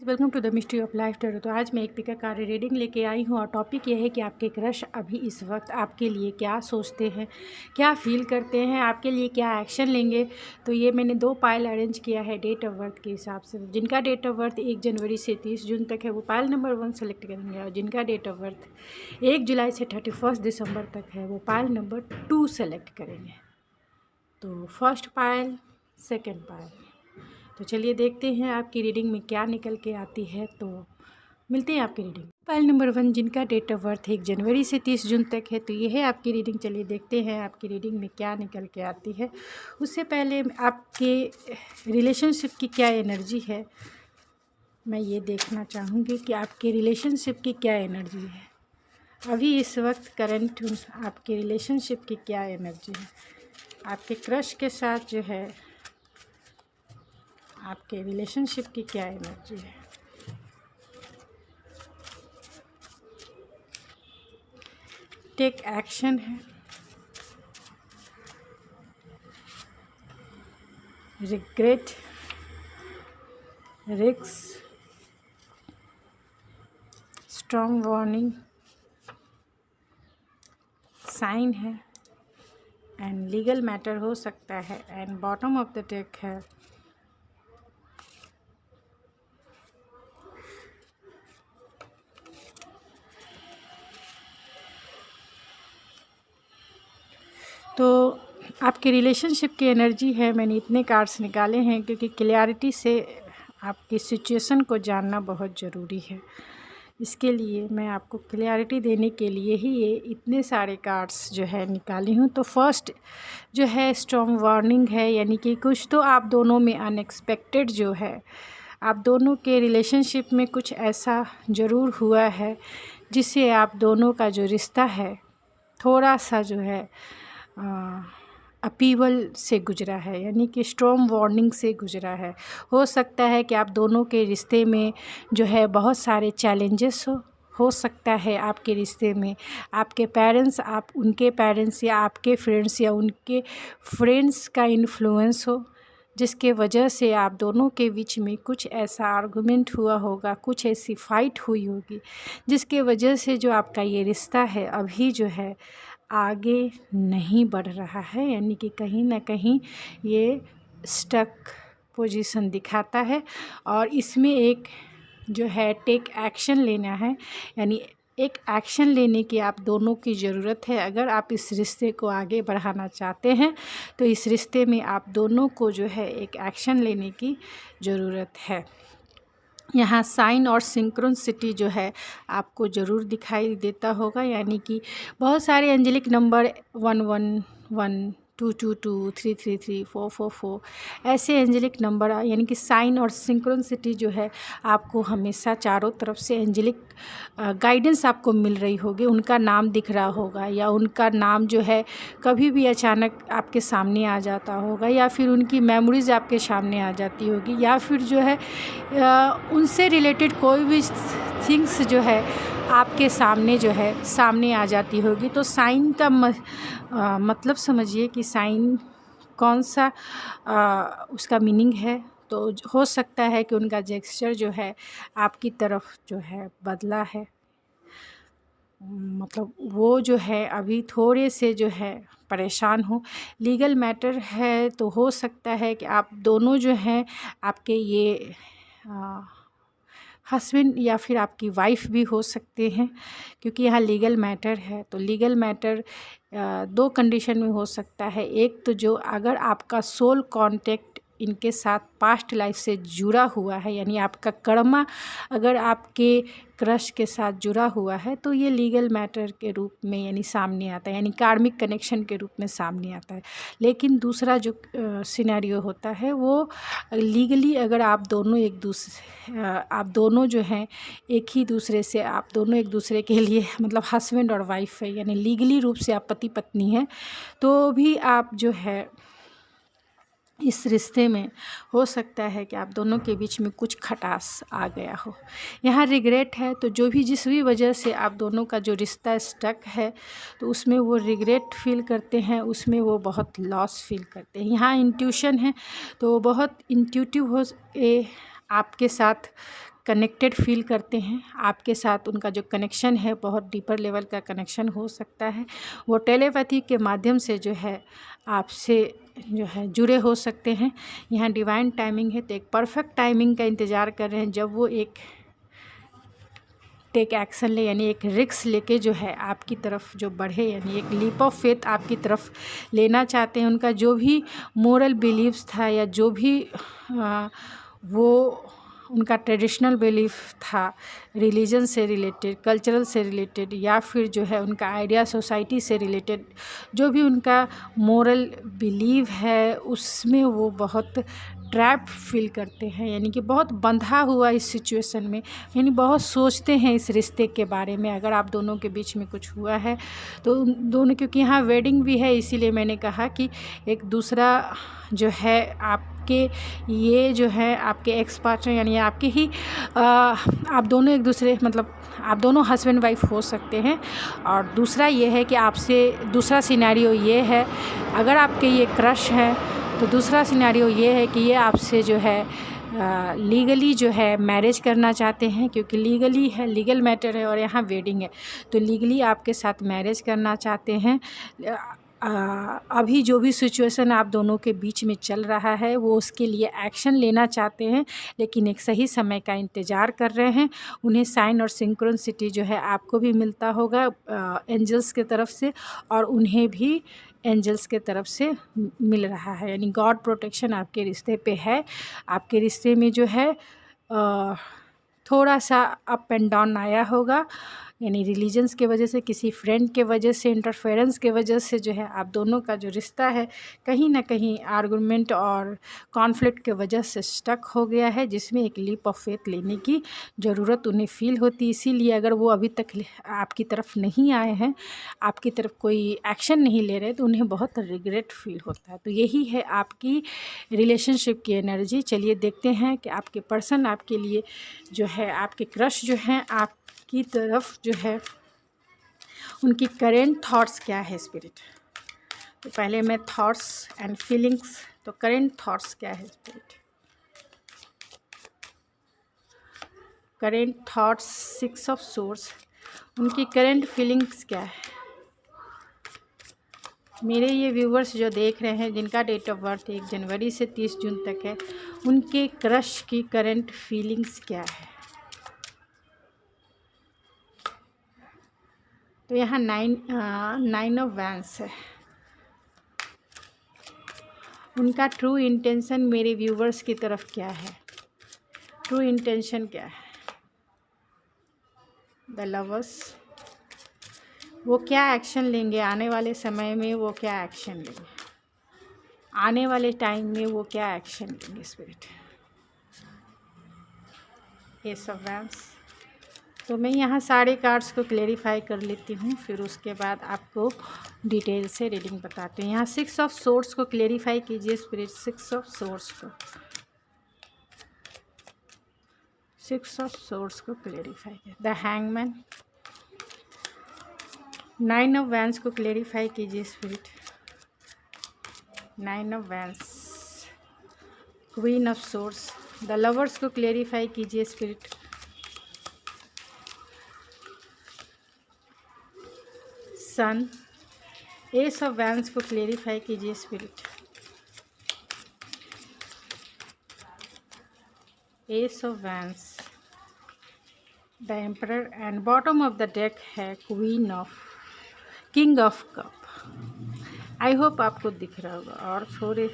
Welcome to the mystery of life tarot. तो आज मैं एक पिका कार्ड रीडिंग लेके आई हूँ और टॉपिक यह है कि आपके क्रश अभी इस वक्त आपके लिए क्या सोचते हैं, क्या फील करते हैं, आपके लिए क्या एक्शन लेंगे। तो ये मैंने 2 पाइल अरेंज किया है डेट ऑफ बर्थ के हिसाब से। जिनका डेट ऑफ बर्थ 1 जनवरी से 30 जून तक है वो पाइल नंबर 1 सेलेक्ट करेंगे, और जिनका डेट ऑफ बर्थ 1 जुलाई से 31 दिसंबर तक है वो पाइल नंबर 2 सेलेक्ट करेंगे। तो फर्स्ट पाइल, सेकेंड पाइल। तो चलिए देखते हैं आपकी रीडिंग में क्या निकल के आती है। तो मिलते हैं आपकी रीडिंग। पाइल नंबर 1, जिनका डेट ऑफ बर्थ 1 जनवरी से 30 जून तक है, तो ये है आपकी रीडिंग। चलिए देखते हैं आपकी रीडिंग में क्या निकल के आती है। उससे पहले आपके रिलेशनशिप की क्या एनर्जी है, मैं ये देखना चाहूँगी कि आपके रिलेशनशिप की क्या एनर्जी है अभी इस वक्त करंट। आपके रिलेशनशिप की क्या एनर्जी है, आपके क्रश के साथ जो है आपके रिलेशनशिप की क्या एनर्जी है। टेक एक्शन है, regret, risk, strong warning, sign है, एंड लीगल मैटर हो सकता है, and bottom of the deck है तो आपके रिलेशनशिप की एनर्जी है। मैंने इतने कार्ड्स निकाले हैं क्योंकि क्लैरिटी से आपकी सिचुएशन को जानना बहुत ज़रूरी है। इसके लिए मैं आपको क्लैरिटी देने के लिए ही ये इतने सारे कार्ड्स जो है निकाली हूँ। तो फर्स्ट जो है स्ट्रॉन्ग वार्निंग है, यानी कि कुछ तो आप दोनों में अनएक्सपेक्टेड जो है, आप दोनों के रिलेशनशिप में कुछ ऐसा ज़रूर हुआ है जिससे आप दोनों का जो रिश्ता है थोड़ा सा जो है अपीवल से गुजरा है, यानी कि स्ट्रॉन्ग वार्निंग से गुजरा है। हो सकता है कि आप दोनों के रिश्ते में जो है बहुत सारे चैलेंजेस हो सकता है आपके रिश्ते में आपके पेरेंट्स, आप उनके पेरेंट्स, या आपके फ्रेंड्स या उनके फ्रेंड्स का इन्फ्लुएंस हो, जिसके वजह से आप दोनों के बीच में कुछ ऐसा आर्गुमेंट हुआ होगा, कुछ ऐसी फाइट हुई होगी जिसके वजह से जो आपका ये रिश्ता है अभी जो है आगे नहीं बढ़ रहा है, यानी कि कहीं ना कहीं ये स्टक पोजीशन दिखाता है। और इसमें एक जो है टेक एक्शन लेना है, यानी एक एक्शन लेने की आप दोनों की ज़रूरत है। अगर आप इस रिश्ते को आगे बढ़ाना चाहते हैं तो इस रिश्ते में आप दोनों को जो है एक एक्शन लेने की ज़रूरत है। यहाँ साइन और सिंक्रोनिसिटी जो है आपको ज़रूर दिखाई देता होगा, यानी कि बहुत सारे एंजेलिक नंबर 111, 222, 333, 444 ऐसे एंजेलिक नंबर, यानी कि साइन और सिंक्रोनिसिटी जो है आपको हमेशा चारों तरफ से एंजेलिक गाइडेंस आपको मिल रही होगी। उनका नाम दिख रहा होगा, या उनका नाम जो है कभी भी अचानक आपके सामने आ जाता होगा, या फिर उनकी मेमोरीज आपके सामने आ जाती होगी, या फिर जो है उनसे रिलेटेड कोई भी थिंग्स जो है आपके सामने जो है सामने आ जाती होगी। तो साइन का मतलब समझिए कि साइन कौन सा उसका मीनिंग है। तो हो सकता है कि उनका जेस्चर जो है आपकी तरफ जो है बदला है, मतलब वो जो है अभी थोड़े से जो है परेशान हो। लीगल मैटर है तो हो सकता है कि आप दोनों जो हैं आपके ये हस्बैंड या फिर आपकी वाइफ भी हो सकते हैं, क्योंकि यहाँ लीगल मैटर है। तो लीगल मैटर 2 कंडीशन में हो सकता है। एक तो जो अगर आपका सोल कांटेक्ट इनके साथ पास्ट लाइफ से जुड़ा हुआ है, यानी आपका कर्मा अगर आपके क्रश के साथ जुड़ा हुआ है तो ये लीगल मैटर के रूप में यानी सामने आता है, यानी कार्मिक कनेक्शन के रूप में सामने आता है। लेकिन दूसरा जो सिनेरियो होता है वो लीगली अगर आप दोनों जो हैं एक ही दूसरे से, आप दोनों एक दूसरे के लिए मतलब हस्बैंड और वाइफ है, यानी लीगली रूप से आप पति पत्नी हैं, तो भी आप जो है इस रिश्ते में हो सकता है कि आप दोनों के बीच में कुछ खटास आ गया हो। यहाँ रिग्रेट है, तो जो भी जिस भी वजह से आप दोनों का जो रिश्ता स्टक है तो उसमें वो रिग्रेट फील करते हैं, उसमें वो बहुत लॉस फील करते हैं। यहाँ इंट्यूशन है, तो बहुत इंट्यूटिव आपके साथ कनेक्टेड फील करते हैं, आपके साथ उनका जो कनेक्शन है बहुत डीपर लेवल का कनेक्शन हो सकता है। वो टेलीपैथी के माध्यम से जो है आपसे जो है जुड़े हो सकते हैं। यहाँ डिवाइन टाइमिंग है, तो एक परफेक्ट टाइमिंग का इंतज़ार कर रहे हैं जब वो एक टेक एक्शन ले, यानी एक रिस्क लेके जो है आपकी तरफ जो बढ़े, यानी एक लीप ऑफ फेथ आपकी तरफ लेना चाहते हैं। उनका जो भी मोरल बिलीव्स था या जो भी वो उनका ट्रेडिशनल बिलीफ था, रिलीजन से रिलेटेड, कल्चरल से रिलेटेड, या फिर जो है उनका आइडिया सोसाइटी से रिलेटेड, जो भी उनका मोरल बिलीव है उसमें वो बहुत ट्रैप फील करते हैं, यानी कि बहुत बंधा हुआ इस सिचुएशन में, यानी बहुत सोचते हैं इस रिश्ते के बारे में। अगर आप दोनों के बीच में कुछ हुआ है तो उन दोनों, क्योंकि यहाँ वेडिंग भी है, इसीलिए मैंने कहा कि एक दूसरा जो है आपके, ये जो है आपके एक्स पार्टनर, यानी आपके ही आप दोनों एक दूसरे, मतलब आप दोनों हस्बैंड वाइफ हो सकते हैं। और दूसरा ये है कि आपसे, दूसरा सिनेरियो ये है, अगर आपके ये क्रश है तो दूसरा सिनेरियो ये है कि ये आपसे जो है लीगली जो है मैरिज करना चाहते हैं, क्योंकि लीगली है, लीगल मैटर है और यहाँ वेडिंग है, तो लीगली आपके साथ मैरिज करना चाहते हैं। अभी जो भी सिचुएशन आप दोनों के बीच में चल रहा है वो उसके लिए एक्शन लेना चाहते हैं, लेकिन एक सही समय का इंतज़ार कर रहे हैं। उन्हें साइन और सिंक्रोनिसिटी जो है आपको भी मिलता होगा एंजल्स के तरफ से, और उन्हें भी एंजल्स के तरफ से मिल रहा है, यानी गॉड प्रोटेक्शन आपके रिश्ते पे है। आपके रिश्ते में जो है थोड़ा सा अप एंड डाउन आया होगा, यानी रिलीजन्स के वजह से, किसी फ्रेंड के वजह से, इंटरफेरेंस के वजह से जो है आप दोनों का जो रिश्ता है कहीं ना कहीं आर्गुमेंट और कॉन्फ्लिक्ट के वजह से स्टक हो गया है, जिसमें एक लीप ऑफ फेथ लेने की ज़रूरत उन्हें फ़ील होती। इसीलिए अगर वो अभी तक आपकी तरफ नहीं आए हैं, आपकी तरफ कोई एक्शन नहीं ले रहे, तो उन्हें बहुत रिग्रेट फील होता है। तो यही है आपकी रिलेशनशिप की एनर्जी। चलिए देखते हैं कि आपके पर्सन आपके लिए जो है, आपके क्रश जो हैं आपकी तरफ जो है, उनकी करेंट थॉट्स क्या है स्पिरिट। तो पहले मैं थॉट्स एंड फीलिंग्स, तो करेंट थॉट्स क्या है spirit, current thoughts, 6 of source, उनकी करेंट फीलिंग्स क्या है। मेरे ये व्यूवर्स जो देख रहे हैं जिनका डेट ऑफ बर्थ 1 जनवरी से 30 जून तक है, उनके क्रश की करेंट फीलिंग्स क्या है। तो यहाँ 9 ऑफ वैंड्स है। उनका ट्रू इंटेंशन मेरे व्यूवर्स की तरफ क्या है, ट्रू इंटेंशन क्या है। द लवर्स, वो क्या एक्शन लेंगे आने वाले समय में, वो क्या एक्शन लेंगे आने वाले टाइम में, वो क्या एक्शन लेंगे स्पिरिट। Ace of wands. तो मैं यहाँ सारे कार्ड्स को क्लेरिफाई कर लेती हूँ, फिर उसके बाद आपको डिटेल से रीडिंग बताती हूँ। यहाँ 6 ऑफ सोर्स को क्लेरिफाई कीजिए स्पिरिट, 6 ऑफ सोर्स को, 6 ऑफ सोर्स को क्लेरिफाई कीजिए। द हैंगमैन, 9 ऑफ वैंड्स को क्लेरिफाई कीजिए spirit, 9 of wands. Queen of swords, the lovers को क्लेरिफाई कीजिए spirit, sun. Ace of wands को क्लेरिफाई कीजिए spirit, ace of wands, the emperor, and bottom of the deck है queen of, king of cup. I hope आपको दिख रहा होगा। और 4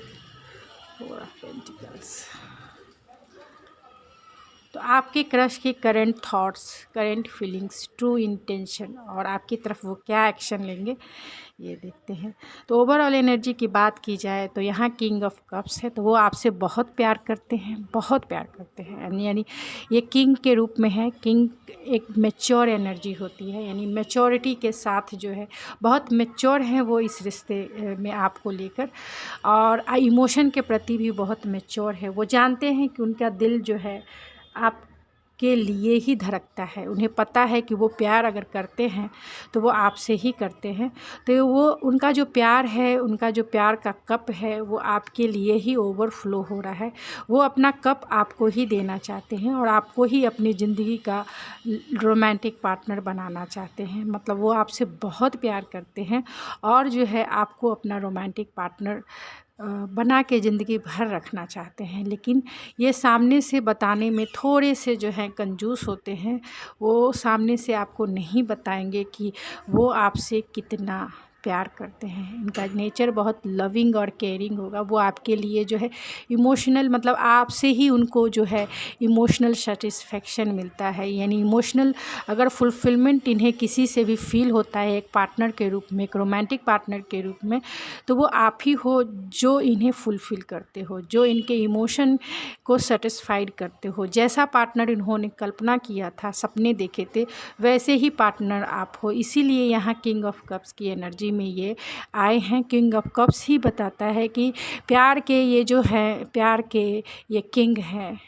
ऑफ पेंटिकल्स। तो आपके क्रश की current thoughts, current feelings, true intention, और आपकी तरफ वो क्या एक्शन लेंगे ये देखते हैं। तो ओवरऑल एनर्जी की बात की जाए तो यहाँ किंग ऑफ कप्स है, तो वो आपसे बहुत प्यार करते हैं, बहुत प्यार करते हैं, यानी ये किंग के रूप में है। किंग एक मैच्योर एनर्जी होती है, यानी मैच्योरिटी के साथ जो है बहुत मैच्योर हैं वो इस रिश्ते में आपको लेकर, और इमोशन के प्रति भी बहुत मैच्योर है। वो जानते हैं कि उनका दिल जो है आप के लिए ही धड़कता है। उन्हें पता है कि वो प्यार अगर करते हैं तो वो आपसे ही करते हैं। तो वो उनका जो प्यार है, उनका जो प्यार का कप है, वो आपके लिए ही ओवरफ्लो हो रहा है। वो अपना कप आपको ही देना चाहते हैं और आपको ही अपनी ज़िंदगी का रोमांटिक पार्टनर बनाना चाहते हैं। मतलब वो आपसे बहुत प्यार करते हैं और जो है आपको अपना रोमांटिक पार्टनर बना के ज़िंदगी भर रखना चाहते हैं। लेकिन ये सामने से बताने में थोड़े से जो हैं कंजूस होते हैं। वो सामने से आपको नहीं बताएंगे कि वो आपसे कितना प्यार करते हैं। इनका नेचर बहुत लविंग और केयरिंग होगा। वो आपके लिए जो है इमोशनल, मतलब आपसे ही उनको जो है इमोशनल सेटिस्फेक्शन मिलता है। यानी इमोशनल अगर फुलफिलमेंट इन्हें किसी से भी फील होता है एक पार्टनर के रूप में, एक रोमांटिक पार्टनर के रूप में, तो वो आप ही हो जो इन्हें फुलफ़िल करते हो, जो इनके इमोशन को सेटिस्फाइड करते हो। जैसा पार्टनर इन्होंने कल्पना किया था, सपने देखे थे, वैसे ही पार्टनर आप हो। इसीलिए यहाँ किंग ऑफ कप्स की एनर्जी में ये आए हैं। किंग ऑफ कप्स ही बताता है कि प्यार के ये जो हैं, प्यार के ये किंग हैं,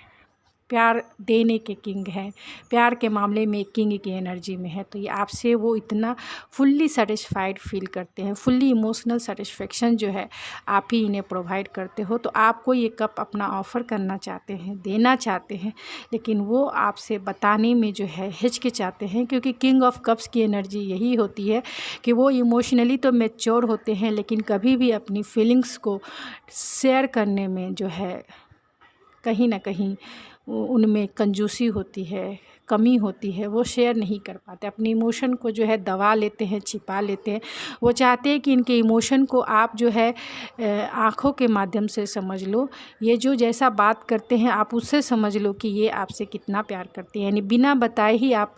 प्यार देने के किंग हैं, प्यार के मामले में किंग की एनर्जी में है। तो ये आपसे वो इतना फुल्ली सेटिस्फाइड फील करते हैं। फुल्ली इमोशनल सेटिस्फेक्शन जो है आप ही इन्हें प्रोवाइड करते हो। तो आपको ये कप अपना ऑफ़र करना चाहते हैं, देना चाहते हैं, लेकिन वो आपसे बताने में जो है हिचकिचाते हैं। क्योंकि किंग ऑफ कप्स की एनर्जी यही होती है कि वो इमोशनली तो मैच्योर होते हैं, लेकिन कभी भी अपनी फीलिंग्स को शेयर करने में जो है कहीं ना कहीं उनमें कंजूसी होती है, कमी होती है। वो शेयर नहीं कर पाते, अपने इमोशन को जो है दबा लेते हैं, छिपा लेते हैं। वो चाहते हैं कि इनके इमोशन को आप जो है आँखों के माध्यम से समझ लो। ये जो जैसा बात करते हैं आप उससे समझ लो कि ये आपसे कितना प्यार करते हैं। यानी बिना बताए ही आप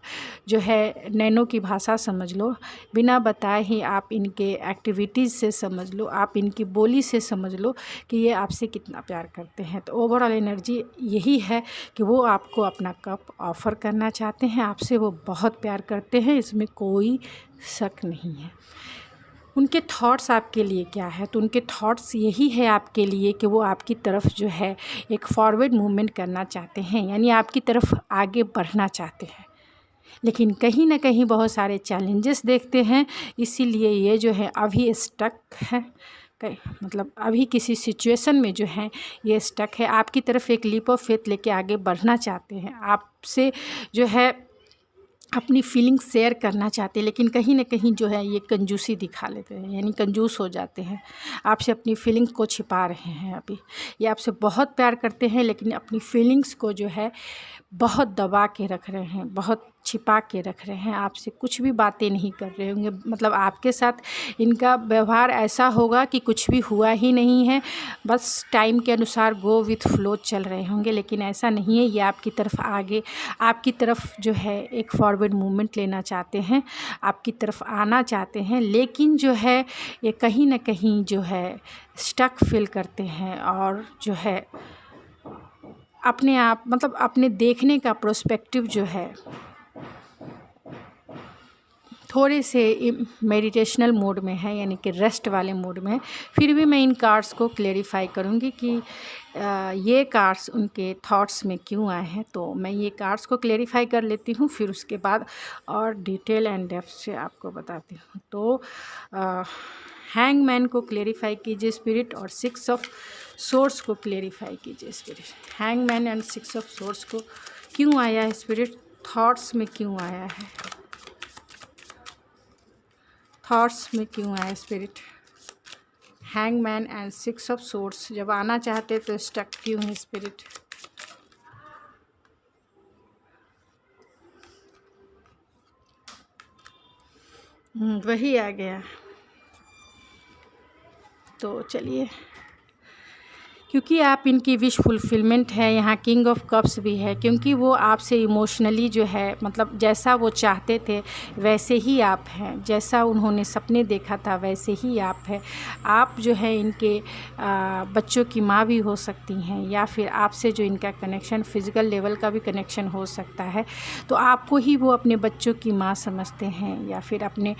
जो है नैनों की भाषा समझ लो, बिना बताए ही आप इनके एक्टिविटीज़ से समझ लो, आप इनकी बोली से समझ लो कि ये आपसे कितना प्यार करते हैं। तो ओवरऑल एनर्जी यही है कि वो आपको अपना कप ऑफ़र करना चाहते हैं। आपसे वो बहुत प्यार करते हैं, इसमें कोई शक नहीं है। उनके थॉट्स आपके लिए क्या है? तो उनके थॉट्स यही है आपके लिए कि वो आपकी तरफ जो है एक फॉरवर्ड मूवमेंट करना चाहते हैं, यानी आपकी तरफ आगे बढ़ना चाहते हैं। लेकिन कहीं ना कहीं बहुत सारे चैलेंजेस देखते हैं, इसीलिए ये जो है अभी स्टक है। मतलब अभी किसी सिचुएशन में जो है ये स्टक है। आपकी तरफ एक लीप ऑफ फेथ लेके आगे बढ़ना चाहते हैं, आपसे जो है अपनी फीलिंग्स शेयर करना चाहते हैं, लेकिन कहीं ना कहीं जो है ये कंजूसी दिखा लेते हैं, यानी कंजूस हो जाते हैं। आपसे अपनी फीलिंग्स को छिपा रहे हैं। अभी ये आपसे बहुत प्यार करते हैं, लेकिन अपनी फीलिंग्स को जो है बहुत दबा के रख रहे हैं, बहुत छिपा के रख रहे हैं। आपसे कुछ भी बातें नहीं कर रहे होंगे। मतलब आपके साथ इनका व्यवहार ऐसा होगा कि कुछ भी हुआ ही नहीं है, बस टाइम के अनुसार गो विथ फ्लो चल रहे होंगे। लेकिन ऐसा नहीं है, ये आपकी तरफ आगे, आपकी तरफ जो है एक फॉरवर्ड मूवमेंट लेना चाहते हैं, आपकी तरफ आना चाहते हैं। लेकिन जो है ये कहीं ना कहीं जो है स्टक फील करते हैं और जो है अपने आप, मतलब अपने देखने का प्रोस्पेक्टिव जो है थोड़े से मेडिटेशनल मोड में है, यानी कि रेस्ट वाले मोड में है। फिर भी मैं इन कार्ड्स को क्लेरिफाई करूँगी कि ये कार्ड्स उनके थॉट्स में क्यों आए हैं। तो मैं ये कार्ड्स को क्लेरिफाई कर लेती हूँ, फिर उसके बाद और डिटेल एंड डेप्थ से आपको बताती हूँ। तो हैंगमैन को क्लेरिफाई कीजिए स्पिरिट, और 6 ऑफ सोर्स को क्लेरिफाई कीजिए spirit. Hangman and 6 of swords को क्यों आया है स्पिरिट, थॉट्स में क्यों आया है, थॉट्स में क्यों आया spirit. Hangman and 6 of source जब आना चाहते तो स्टक क्यों है स्पिरिट। वही आ गया। तो चलिए, क्योंकि आप इनकी विश फुलफिलमेंट है, यहाँ किंग ऑफ कप्स भी है, क्योंकि वो आपसे इमोशनली जो है, मतलब जैसा वो चाहते थे वैसे ही आप हैं, जैसा उन्होंने सपने देखा था वैसे ही आप हैं। आप जो है इनके बच्चों की माँ भी हो सकती हैं, या फिर आपसे जो इनका कनेक्शन फिज़िकल लेवल का भी कनेक्शन हो सकता है। तो आपको ही वो अपने बच्चों की माँ समझते हैं, या फिर अपने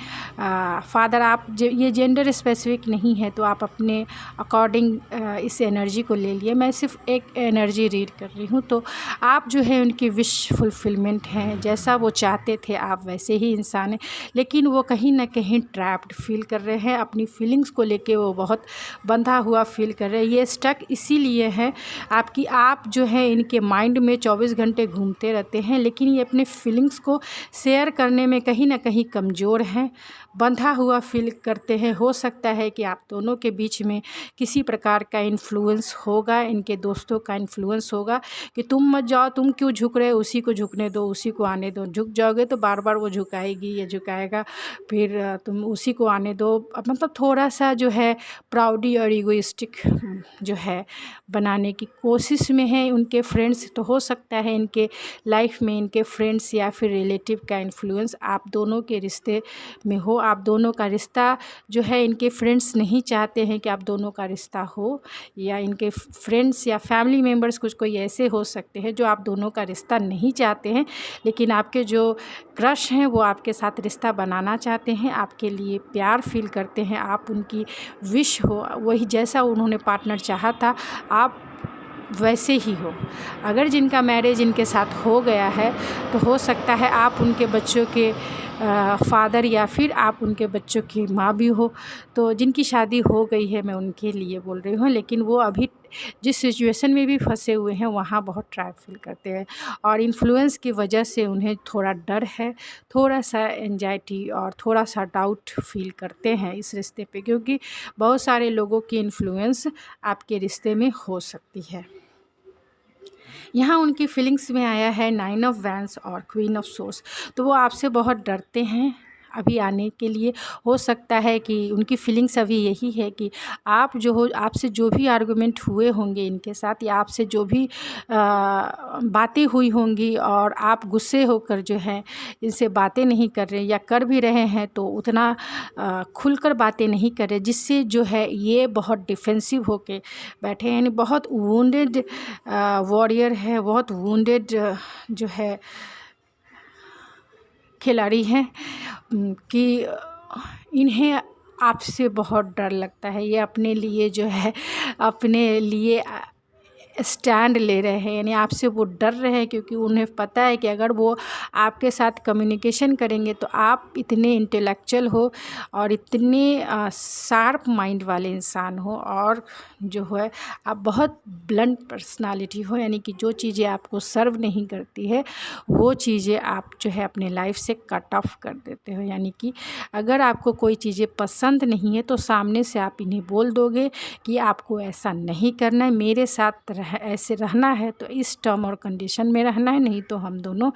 फादर। आप ये जेंडर स्पेसिफिक नहीं है, तो आप अपने अकॉर्डिंग इस एनर्जी एनर्जी को ले लिए, मैं सिर्फ एक एनर्जी रीड कर रही हूँ। तो आप जो है उनकी विश फुलफिलमेंट हैं, जैसा वो चाहते थे आप वैसे ही इंसान हैं, लेकिन वो कहीं ना कहीं ट्रैप्ड फील कर रहे हैं। अपनी फीलिंग्स को लेके वो बहुत बंधा हुआ फील कर रहे हैं। ये स्टक इसीलिए है आपकी, आप जो है इनके माइंड में 24 घंटे घूमते रहते हैं, लेकिन ये अपने फीलिंग्स को शेयर करने में कहीं ना कहीं कमज़ोर हैं, बंधा हुआ फील करते हैं। हो सकता है कि आप दोनों के बीच में किसी प्रकार का इन्फ्लुएंस होगा, इनके दोस्तों का इन्फ्लुएंस होगा कि तुम मत जाओ, तुम क्यों झुक रहे हो, उसी को झुकने दो, उसी को आने दो। झुक जाओगे तो बार बार वो झुकाएगी या झुकाएगा, फिर तुम उसी को आने दो। मतलब थोड़ा सा जो है प्राउडी और ईगोइस्टिक जो है बनाने की कोशिश में है उनके फ्रेंड्स। तो हो सकता है इनके लाइफ में इनके फ्रेंड्स या फिर रिलेटिव का इन्फ्लुएंस आप दोनों के रिश्ते में हो। आप दोनों का रिश्ता जो है इनके फ्रेंड्स नहीं चाहते हैं कि आप दोनों का रिश्ता हो, या इनके फ्रेंड्स या फैमिली मेम्बर्स कुछ कोई ऐसे हो सकते हैं जो आप दोनों का रिश्ता नहीं चाहते हैं, लेकिन आपके जो क्रश हैं वो आपके साथ रिश्ता बनाना चाहते हैं, आपके लिए प्यार फील करते हैं। आप उनकी विश हो वही, जैसा उन्होंने पार्टनर चाहा था आप वैसे ही हो। अगर जिनका मैरिज इनके साथ हो गया है तो हो सकता है आप उनके बच्चों के फादर या फिर आप उनके बच्चों की माँ भी हो। तो जिनकी शादी हो गई है मैं उनके लिए बोल रही हूँ, लेकिन वो अभी जिस सिचुएशन में भी फंसे हुए हैं वहाँ बहुत ट्रैप फील करते हैं, और इन्फ्लुएंस की वजह से उन्हें थोड़ा डर है, थोड़ा सा एंजाइटी और थोड़ा सा डाउट फील करते हैं इस रिश्ते पे, क्योंकि बहुत सारे लोगों की इन्फ्लुएंस आपके रिश्ते में हो सकती है। यहाँ उनकी फीलिंग्स में आया है 9 ऑफ वैंड्स और क्वीन ऑफ सोर्स। तो वो आपसे बहुत डरते हैं अभी आने के लिए। हो सकता है कि उनकी फीलिंग्स अभी यही है कि आप जो हो, आपसे जो भी आर्गुमेंट हुए होंगे इनके साथ, या आपसे जो भी बातें हुई होंगी और आप गुस्से होकर जो है इनसे बातें नहीं कर रहे, या कर भी रहे हैं तो उतना खुलकर बातें नहीं कर रहे, जिससे जो है ये बहुत डिफेंसिव होके बैठे हैं। यानी बहुत वुंडेड वॉरियर है, बहुत वुंडेड जो है खिलाड़ी हैं कि इन्हें आपसे बहुत डर लगता है। ये अपने लिए जो है अपने लिए स्टैंड ले रहे हैं, यानी आपसे वो डर रहे हैं, क्योंकि उन्हें पता है कि अगर वो आपके साथ कम्युनिकेशन करेंगे तो आप इतने इंटेलेक्चुअल हो और इतने शार्प माइंड वाले इंसान हो, और जो है आप बहुत ब्लंट पर्सनालिटी हो, यानी कि जो चीज़ें आपको सर्व नहीं करती है वो चीज़ें आप जो है अपने लाइफ से कट ऑफ कर देते हो। यानी कि अगर आपको कोई चीज़ें पसंद नहीं है तो सामने से आप इन्हें बोल दोगे कि आपको ऐसा नहीं करना है, मेरे साथ ऐसे रहना है तो इस टर्म और कंडीशन में रहना है, नहीं तो हम दोनों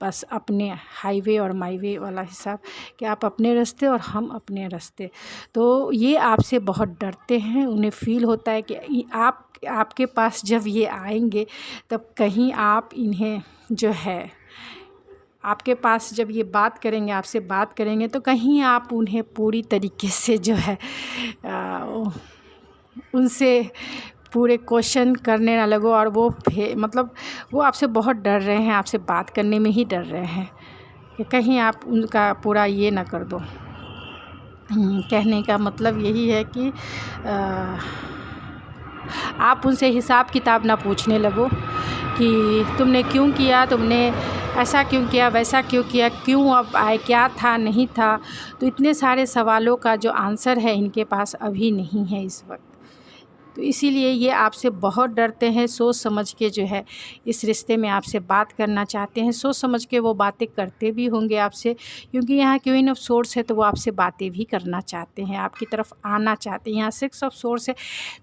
बस अपने हाईवे और माईवे वाला हिसाब कि आप अपने रास्ते और हम अपने रास्ते। तो ये आपसे बहुत डरते हैं। उन्हें फ़ील होता है कि आपके पास जब ये आएंगे तब कहीं आप इन्हें जो है आपके पास जब ये बात करेंगे, आपसे बात करेंगे तो कहीं आप उन्हें पूरी तरीके से जो है उनसे पूरे क्वेश्चन करने ना लगो, और वो मतलब वो आपसे बहुत डर रहे हैं, आपसे बात करने में ही डर रहे हैं कि कहीं आप उनका पूरा ये ना कर दो। कहने का मतलब यही है कि आप उनसे हिसाब किताब ना पूछने लगो कि तुमने क्यों किया, तुमने ऐसा क्यों किया, वैसा क्यों किया, क्यों अब आए, क्या था नहीं था। तो इतने सारे सवालों का जो आंसर है इनके पास अभी नहीं है इस वक्त। तो इसीलिए ये आपसे बहुत डरते हैं। सोच समझ के जो है इस रिश्ते में आपसे बात करना चाहते हैं, सोच समझ के वो बातें करते भी होंगे आपसे, क्योंकि यहाँ क्वीन ऑफ सोर्स है तो वो आपसे बातें भी करना चाहते हैं, आपकी तरफ आना चाहते हैं। यहाँ 6 ऑफ सोर्स है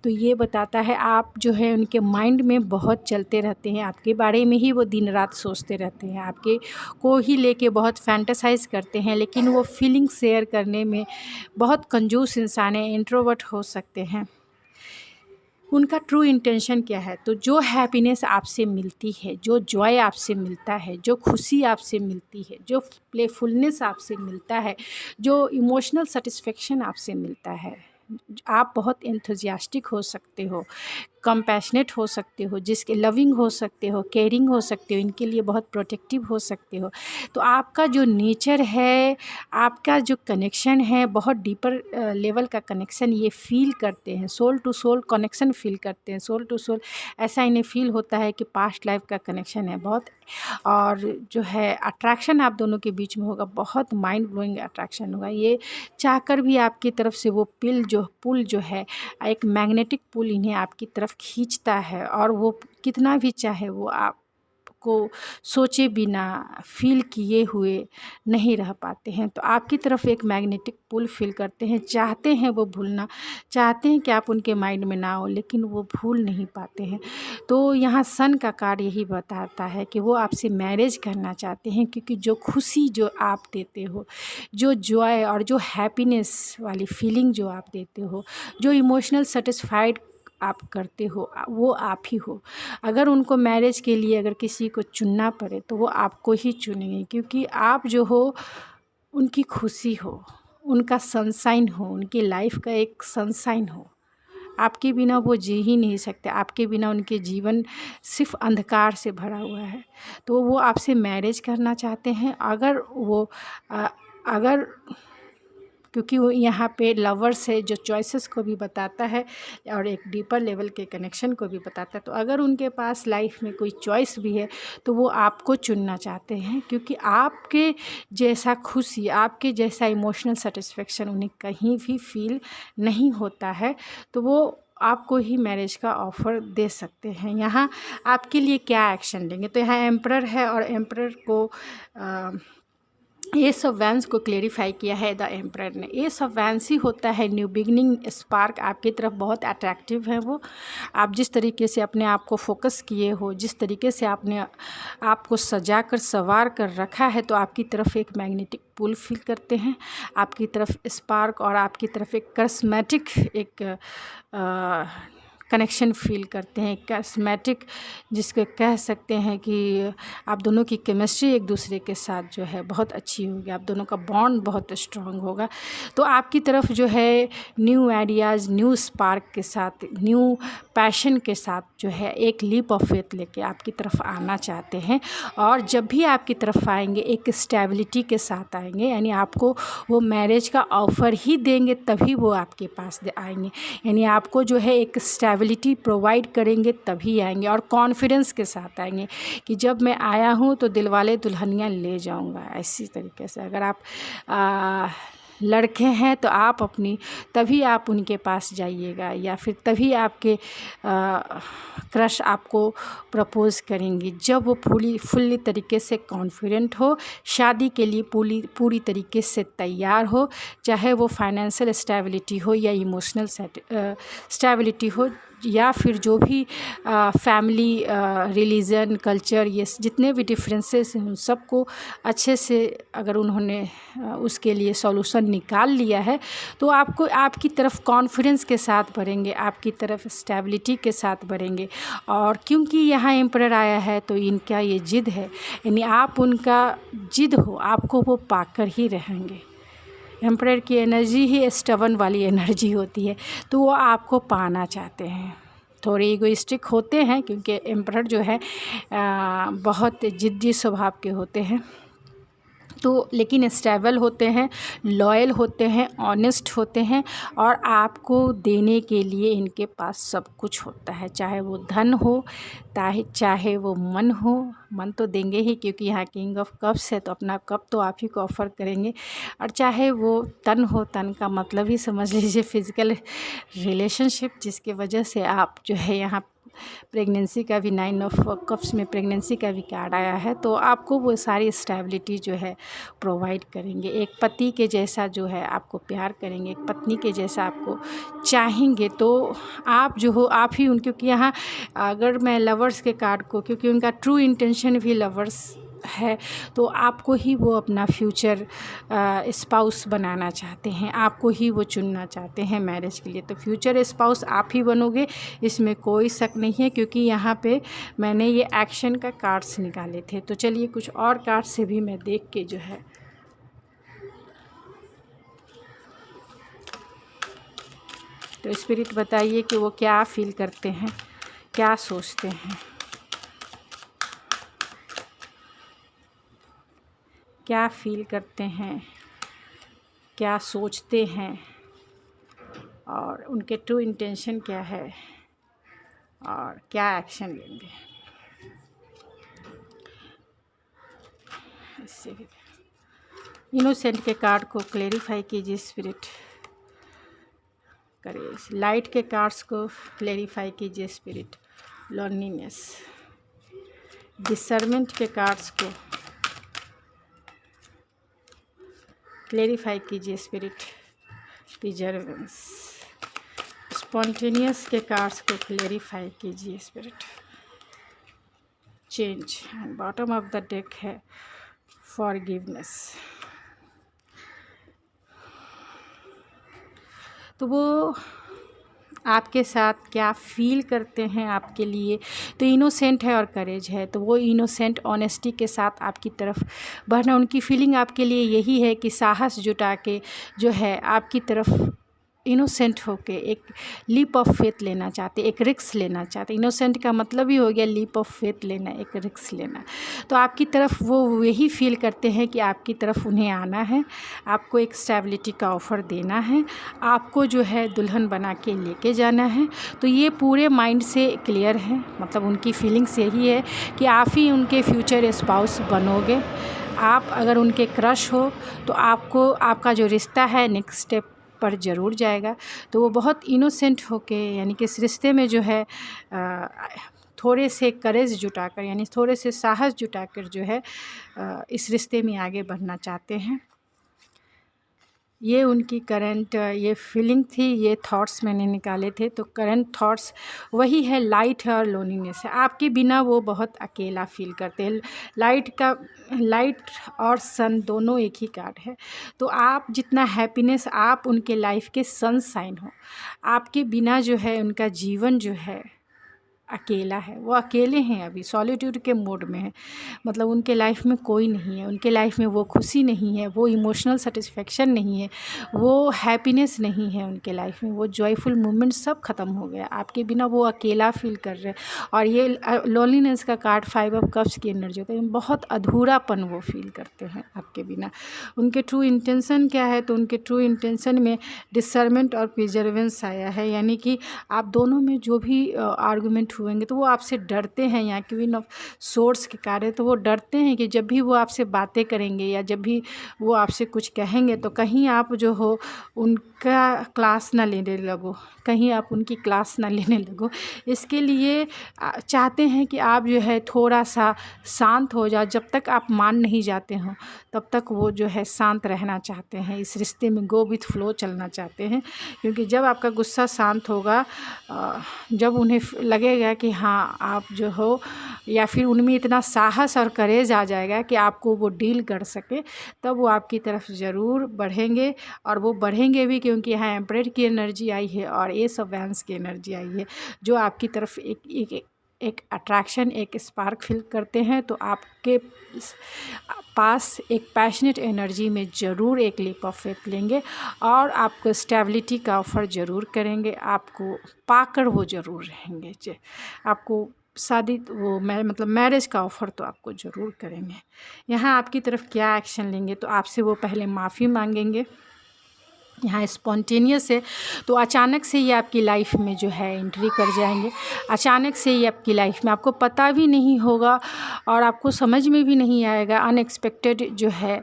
तो ये बताता है आप जो है उनके माइंड में बहुत चलते रहते हैं, आपके बारे में ही वो दिन रात सोचते रहते हैं, आपके को ही लेके बहुत फैंटेसाइज करते हैं, लेकिन वो फीलिंग शेयर करने में बहुत कंजूस इंसान है, इंट्रोवर्ट हो सकते हैं। उनका ट्रू इंटेंशन क्या है? तो जो हैप्पीनेस आपसे मिलती है, जो जॉय आपसे मिलता है, जो खुशी आपसे मिलती है, जो प्लेफुलनेस आपसे मिलता है, जो इमोशनल सेटिस्फेक्शन आपसे मिलता है, आप बहुत एंथुसियास्टिक हो सकते हो, कंपैशनेट हो सकते हो, जिसके लविंग हो सकते हो, केयरिंग हो सकते हो, इनके लिए बहुत प्रोटेक्टिव हो सकते हो। तो आपका जो नेचर है, आपका जो कनेक्शन है, बहुत डीपर लेवल का कनेक्शन ये फ़ील करते हैं, soul to soul connection feel करते हैं। सोल टू सोल ऐसा इन्हें फ़ील होता है कि पास्ट लाइफ का कनेक्शन है बहुत, और जो है अट्रैक्शन आप दोनों के बीच में होगा, बहुत माइंड ब्लोइंग अट्रैक्शन होगा। ये चाहकर भी आपकी तरफ से वो पुल जो है, एक मैग्नेटिक पुल इन्हें आपकी तरफ खींचता है, और वो कितना भी चाहे वो आपको सोचे बिना, फ़ील किए हुए नहीं रह पाते हैं। तो आपकी तरफ एक मैग्नेटिक पुल फ़ील करते हैं, चाहते हैं वो भूलना, चाहते हैं कि आप उनके माइंड में ना हो, लेकिन वो भूल नहीं पाते हैं। तो यहाँ सन का कार्ड यही बताता है कि वो आपसे मैरिज करना चाहते हैं, क्योंकि जो खुशी जो आप देते हो, जो जॉय और जो हैप्पीनेस वाली फीलिंग जो आप देते हो, जो इमोशनल सेटिस्फाइड आप करते हो, वो आप ही हो। अगर उनको मैरिज के लिए अगर किसी को चुनना पड़े तो वो आपको ही चुनेंगे, क्योंकि आप जो हो उनकी खुशी हो, उनका सनशाइन हो, उनकी लाइफ का एक सनशाइन हो। आपके बिना वो जी ही नहीं सकते, आपके बिना उनके जीवन सिर्फ अंधकार से भरा हुआ है। तो वो आपसे मैरिज करना चाहते हैं। अगर क्योंकि वो यहाँ पे लवर्स है, जो चॉइसेस को भी बताता है और एक डीपर लेवल के कनेक्शन को भी बताता है। तो अगर उनके पास लाइफ में कोई चॉइस भी है तो वो आपको चुनना चाहते हैं, क्योंकि आपके जैसा खुशी, आपके जैसा इमोशनल सेटिस्फेक्शन उन्हें कहीं भी फील नहीं होता है। तो वो आपको ही मैरिज का ऑफ़र दे सकते हैं। यहाँ आपके लिए क्या एक्शन लेंगे, तो यहाँ एम्परर है, और एम्परर को एस ऑफ वैंस को क्लेरिफाई किया है द एम्परर ने। एस ऑफ वैंस ही होता है न्यू बिगनिंग, स्पार्क आपकी तरफ बहुत अट्रैक्टिव है वो। आप जिस तरीके से अपने आप को फोकस किए हो, जिस तरीके से आपने आपको सजा कर संवार कर रखा है, तो आपकी तरफ एक मैग्नेटिक पुल फील करते हैं, आपकी तरफ स्पार्क, और आपकी तरफ एक करिश्मेटिक एक कनेक्शन फ़ील करते हैं, करिश्मेटिक, जिसको कह सकते हैं कि आप दोनों की केमिस्ट्री एक दूसरे के साथ जो है बहुत अच्छी होगी, आप दोनों का बॉन्ड बहुत स्ट्रॉन्ग होगा। तो आपकी तरफ जो है न्यू आइडियाज़, न्यू स्पार्क के साथ, न्यू पैशन के साथ जो है एक लीप ऑफ फेथ लेके आपकी तरफ आना चाहते हैं। और जब भी आपकी तरफ आएंगे एक स्टेबिलिटी के साथ आएंगे, यानी आपको वो मैरिज का ऑफ़र ही देंगे तभी वो आपके पास आएंगे, यानी आपको जो है एक स्टेबिलिटी प्रोवाइड करेंगे तभी आएंगे, और कॉन्फिडेंस के साथ आएंगे कि जब मैं आया हूँ तो दिलवाले दुल्हनियाँ ले जाऊँगा। इसी तरीके से अगर आप लड़के हैं तो आप तभी आप उनके पास जाइएगा, या फिर तभी आपके क्रश आपको प्रपोज़ करेंगी जब वो फुल्ली तरीके से कॉन्फिडेंट हो, शादी के लिए पूरी तरीके से तैयार हो, चाहे वो फाइनेंशियल स्टेबिलिटी हो या इमोशनल स्टेबिलिटी हो, या फिर जो भी फैमिली, रिलीजन, कल्चर, ये जितने भी डिफरेंसेस हैं उन सबको अच्छे से अगर उन्होंने उसके लिए सॉल्यूशन निकाल लिया है, तो आपको आपकी तरफ कॉन्फिडेंस के साथ बढ़ेंगे, आपकी तरफ स्टेबिलिटी के साथ बढ़ेंगे। और क्योंकि यहाँ एम्परर आया है तो इनका ये जिद है, यानी आप उनका जिद हो, आपको वो पाकर ही रहेंगे। एम्परर की एनर्जी ही स्टबर्न वाली एनर्जी होती है, तो वो आपको पाना चाहते हैं। थोड़े इगोइस्टिक होते हैं, क्योंकि एम्परर जो है बहुत ज़िद्दी स्वभाव के होते हैं, तो लेकिन स्टेबल होते हैं, लॉयल होते हैं, ऑनेस्ट होते हैं, और आपको देने के लिए इनके पास सब कुछ होता है, चाहे वो धन हो, चाहे वो मन हो। मन तो देंगे ही, क्योंकि यहाँ किंग ऑफ कप्स है, तो अपना कप तो आप ही को ऑफ़र करेंगे। और चाहे वो तन हो, तन का मतलब ही समझ लीजिए फिज़िकल रिलेशनशिप, जिसके वजह से आप जो है यहाँ प्रेगनेंसी का भी 9 ऑफ कप्स में प्रेगनेंसी का भी कार्ड आया है, तो आपको वो सारी स्टेबिलिटी जो है प्रोवाइड करेंगे। एक पति के जैसा जो है आपको प्यार करेंगे, एक पत्नी के जैसा आपको चाहेंगे। तो आप जो हो आप ही क्योंकि यहाँ अगर मैं लवर्स के कार्ड को, क्योंकि उनका ट्रू इंटेंशन भी लवर्स है, तो आपको ही वो अपना फ्यूचर स्पाउस बनाना चाहते हैं, आपको ही वो चुनना चाहते हैं मैरिज के लिए। तो फ्यूचर स्पाउस आप ही बनोगे, इसमें कोई शक नहीं है, क्योंकि यहाँ पे मैंने ये एक्शन का कार्ड्स निकाले थे। तो चलिए कुछ और कार्ड से भी मैं देख के जो है तो स्पिरिट बताइए कि वो क्या फील करते हैं। क्या सोचते हैं, क्या फील करते हैं, क्या सोचते हैं, और उनके ट्रू इंटेंशन क्या है और क्या एक्शन लेंगे। इससे इनोसेंट के कार्ड को क्लेरिफाई कीजिए स्पिरिट। करेज। लाइट के कार्ड्स को क्लेरिफाई कीजिए स्पिरिट। लोनलीनेस। डिसर्मेंट के कार्ड्स को क्लेरिफाई कीजिए स्पिरिट। प्रिजर्वेंस। स्पॉन्टेनियस के कार्ड्स को क्लेरिफाई कीजिए spirit. Change. And bottom of the deck है फॉरगिवनेस। तो वो आपके साथ क्या फ़ील करते हैं आपके लिए, तो इनोसेंट है और करेज है, तो वो इनोसेंट ऑनेस्टी के साथ आपकी तरफ बढ़ना, उनकी फीलिंग आपके लिए यही है कि साहस जुटा के जो है आपकी तरफ इनोसेंट होके एक लीप ऑफ फेथ लेना चाहते, एक रिस्क लेना चाहते। इनोसेंट का मतलब ही हो गया लीप ऑफ फेथ लेना, एक रिस्क लेना। तो आपकी तरफ वो यही फील करते हैं कि आपकी तरफ उन्हें आना है, आपको एक स्टेबिलिटी का ऑफ़र देना है, आपको जो है दुल्हन बना के लेके जाना है। तो ये पूरे माइंड से क्लियर है, मतलब उनकी फीलिंग्स यही है कि आप ही उनके फ्यूचर स्पाउस बनोगे। आप अगर उनके क्रश हो तो आपको आपका जो रिश्ता है नेक्स्ट स्टेप पर ज़रूर जाएगा। तो वो बहुत इनोसेंट होके यानी कि इस रिश्ते में जो है थोड़े से करेज जुटाकर यानी थोड़े से साहस जुटाकर जो है इस रिश्ते में आगे बढ़ना चाहते हैं। ये उनकी करंट ये फीलिंग थी, ये थॉट्स मैंने निकाले थे। तो करंट थॉट्स वही है, लाइट है और लोनलीनेस है। आपके बिना वो बहुत अकेला फील करते हैं। लाइट और सन दोनों एक ही कार्ड है। तो आप जितना हैप्पीनेस आप उनके लाइफ के सनशाइन हो, आपके बिना जो है उनका जीवन जो है अकेला है। वो अकेले हैं, अभी सॉलिट्यूड के मोड में है, मतलब उनके लाइफ में कोई नहीं है, उनके लाइफ में वो खुशी नहीं है, वो इमोशनल सेटिस्फेक्शन नहीं है, वो हैप्पीनेस नहीं है उनके लाइफ में, वो जॉयफुल मोमेंट सब ख़त्म हो गया। आपके बिना वो अकेला फील कर रहे हैं। और ये लोनलीनेस का कार्ड 5 ऑफ कप्स की एनर्जी होता है, बहुत अधूरापन वो फील करते हैं आपके बिना। उनके ट्रू इंटेंशन क्या है, तो उनके ट्रू इंटेंशन में डिसर्मेंट और प्रिजर्वेंस आया है, यानी कि आप दोनों में जो भी आर्गूमेंट हुएंगे तो वो आपसे डरते हैं। यहाँ क्वीन ऑफ सोर्स के कार्य, तो वो डरते हैं कि जब भी वो आपसे बातें करेंगे या जब भी वो आपसे कुछ कहेंगे तो कहीं आप जो हो उनका क्लास ना लेने लगो, कहीं आप उनकी क्लास ना लेने लगो। इसके लिए चाहते हैं कि आप जो है थोड़ा सा शांत हो जाओ। जब तक आप मान नहीं जाते हो तब तक वो जो है शांत रहना चाहते हैं, इस रिश्ते में गो विथ फ्लो चलना चाहते हैं। क्योंकि जब आपका गुस्सा शांत होगा, जब उन्हें लगेगा कि हाँ आप जो हो, या फिर उनमें इतना साहस और करेज आ जाएगा कि आपको वो डील कर सके, तब वो आपकी तरफ ज़रूर बढ़ेंगे। और वो बढ़ेंगे भी क्योंकि यहाँ एम्परेट की एनर्जी आई है और एस ऑफ वैंस की एनर्जी आई है, जो आपकी तरफ एक अट्रैक्शन, एक स्पार्क फील करते हैं। तो आपके पास एक पैशनेट एनर्जी में ज़रूर एक लीप ऑफ फेथ लेंगे और आपको स्टेबिलिटी का ऑफ़र ज़रूर करेंगे। आपको पाकर वो ज़रूर रहेंगे, आपको शादी वो मतलब मैरिज का ऑफ़र तो आपको ज़रूर करेंगे। यहाँ आपकी तरफ क्या एक्शन लेंगे, तो आपसे वो पहले माफ़ी मांगेंगे। यहाँ स्पॉन्टेनियस है, तो अचानक से ये आपकी लाइफ में जो है एंट्री कर जाएंगे। अचानक से ये आपकी लाइफ में, आपको पता भी नहीं होगा और आपको समझ में भी नहीं आएगा, अनएक्सपेक्टेड जो है,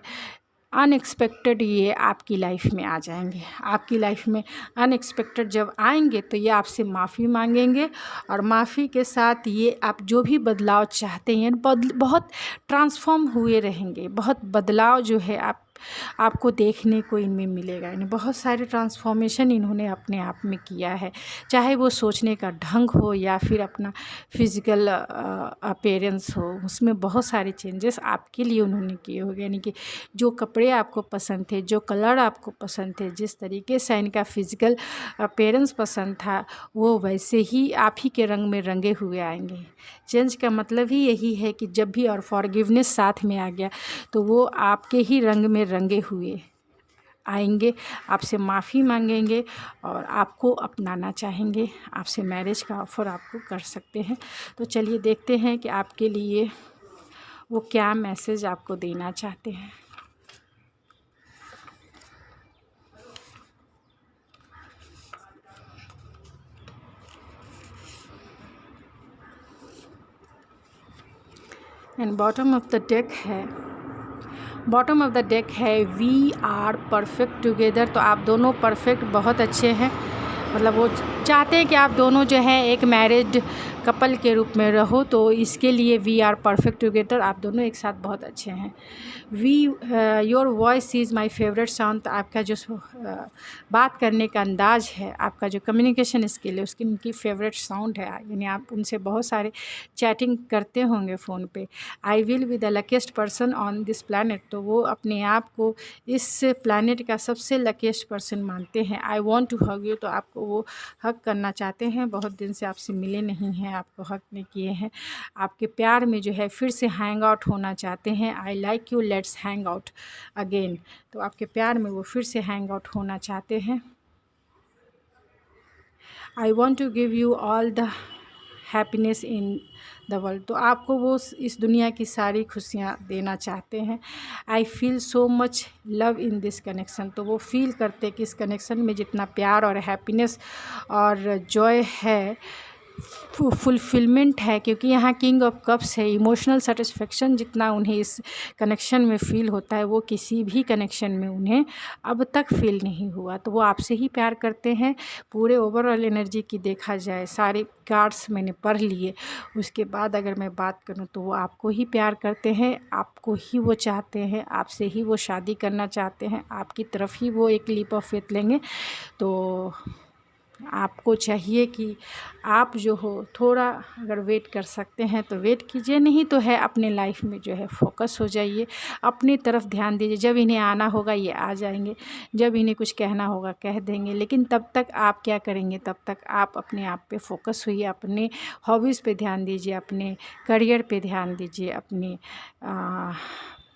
अनएक्सपेक्टेड ये आपकी लाइफ में आ जाएंगे। आपकी लाइफ में अनएक्सपेक्टेड जब आएंगे तो ये आपसे माफ़ी मांगेंगे और माफ़ी के साथ ये आप जो भी बदलाव चाहते हैं बहुत ट्रांसफॉर्म हुए रहेंगे। बहुत बदलाव जो है आपको देखने को इनमें मिलेगा। इन्हें बहुत सारे ट्रांसफॉर्मेशन इन्होंने अपने आप में किया है, चाहे वो सोचने का ढंग हो या फिर अपना फिज़िकल अपीयरेंस हो, उसमें बहुत सारे चेंजेस आपके लिए उन्होंने किए होंगे। यानी कि जो कपड़े आपको पसंद थे, जो कलर आपको पसंद थे, जिस तरीके से इनका फिज़िकल अपीयरेंस पसंद था, वो वैसे ही आप ही के रंग में रंगे हुए आएंगे। चेंज का मतलब ही यही है कि जब भी और फॉरगिवनेस साथ में आ गया तो वो आपके ही रंग में रंगे हुए आएंगे, आपसे माफ़ी मांगेंगे और आपको अपनाना चाहेंगे, आपसे मैरिज का ऑफ़र आपको कर सकते हैं। तो चलिए देखते हैं कि आपके लिए वो क्या मैसेज आपको देना चाहते हैं। And bottom of the deck है वी आर परफेक्ट टुगेदर। तो आप दोनों परफेक्ट बहुत अच्छे हैं, मतलब वो चाहते हैं कि आप दोनों जो है एक मैरिड कपल के रूप में रहो, तो इसके लिए वी आर परफेक्ट टुगेदर, आप दोनों एक साथ बहुत अच्छे हैं। Your voice is my favourite sound. तो आपका जो बात करने का अंदाज़ है, आपका जो कम्युनिकेशन स्किल है, उसकी उनकी फेवरेट साउंड है, यानी आप उनसे बहुत सारे चैटिंग करते होंगे फ़ोन पे। I will be the luckiest person on this planet. तो वो अपने आप को इस प्लानट का सबसे लकीस्ट पर्सन मानते हैं। I want to hug you. तो आपको वो हग करना चाहते हैं, बहुत दिन से आपसे मिले नहीं हैं, आपको हग नहीं किए हैं, आपके प्यार में जो है फिर से हैंग आउट होना चाहते हैं। I like you, let's hang out again. तो आपके प्यार में वो फिर से हैंग आउट होना चाहते हैं। I want to give you all the happiness in the world. तो आपको वो इस दुनिया की सारी खुशियाँ देना चाहते हैं। I feel so much love in this connection. तो वो फील करते कि इस कनेक्शन में जितना प्यार और हैप्पीनेस और जॉय है, फुलफिलमेंट है, क्योंकि यहाँ किंग ऑफ कप्स है। इमोशनल सेटिस्फेक्शन जितना उन्हें इस कनेक्शन में फ़ील होता है, वो किसी भी कनेक्शन में उन्हें अब तक फ़ील नहीं हुआ। तो वो आपसे ही प्यार करते हैं। पूरे ओवरऑल एनर्जी की देखा जाए, सारे कार्ड्स मैंने पढ़ लिए, उसके बाद अगर मैं बात करूँ तो वो आपको ही प्यार करते हैं, आपको ही वो चाहते हैं, आपसे ही वो शादी करना चाहते हैं, आपकी तरफ ही वो एक लीप ऑफ फेथ लेंगे। तो आपको चाहिए कि आप जो हो थोड़ा अगर वेट कर सकते हैं तो वेट कीजिए, नहीं तो है अपने लाइफ में जो है फोकस हो जाइए, अपनी तरफ ध्यान दीजिए। जब इन्हें आना होगा ये आ जाएंगे, जब इन्हें कुछ कहना होगा कह देंगे, लेकिन तब तक आप क्या करेंगे, तब तक आप अपने आप पे फोकस होइए, अपने हॉबीज़ पे ध्यान दीजिए, अपने करियर पे ध्यान दीजिए, अपने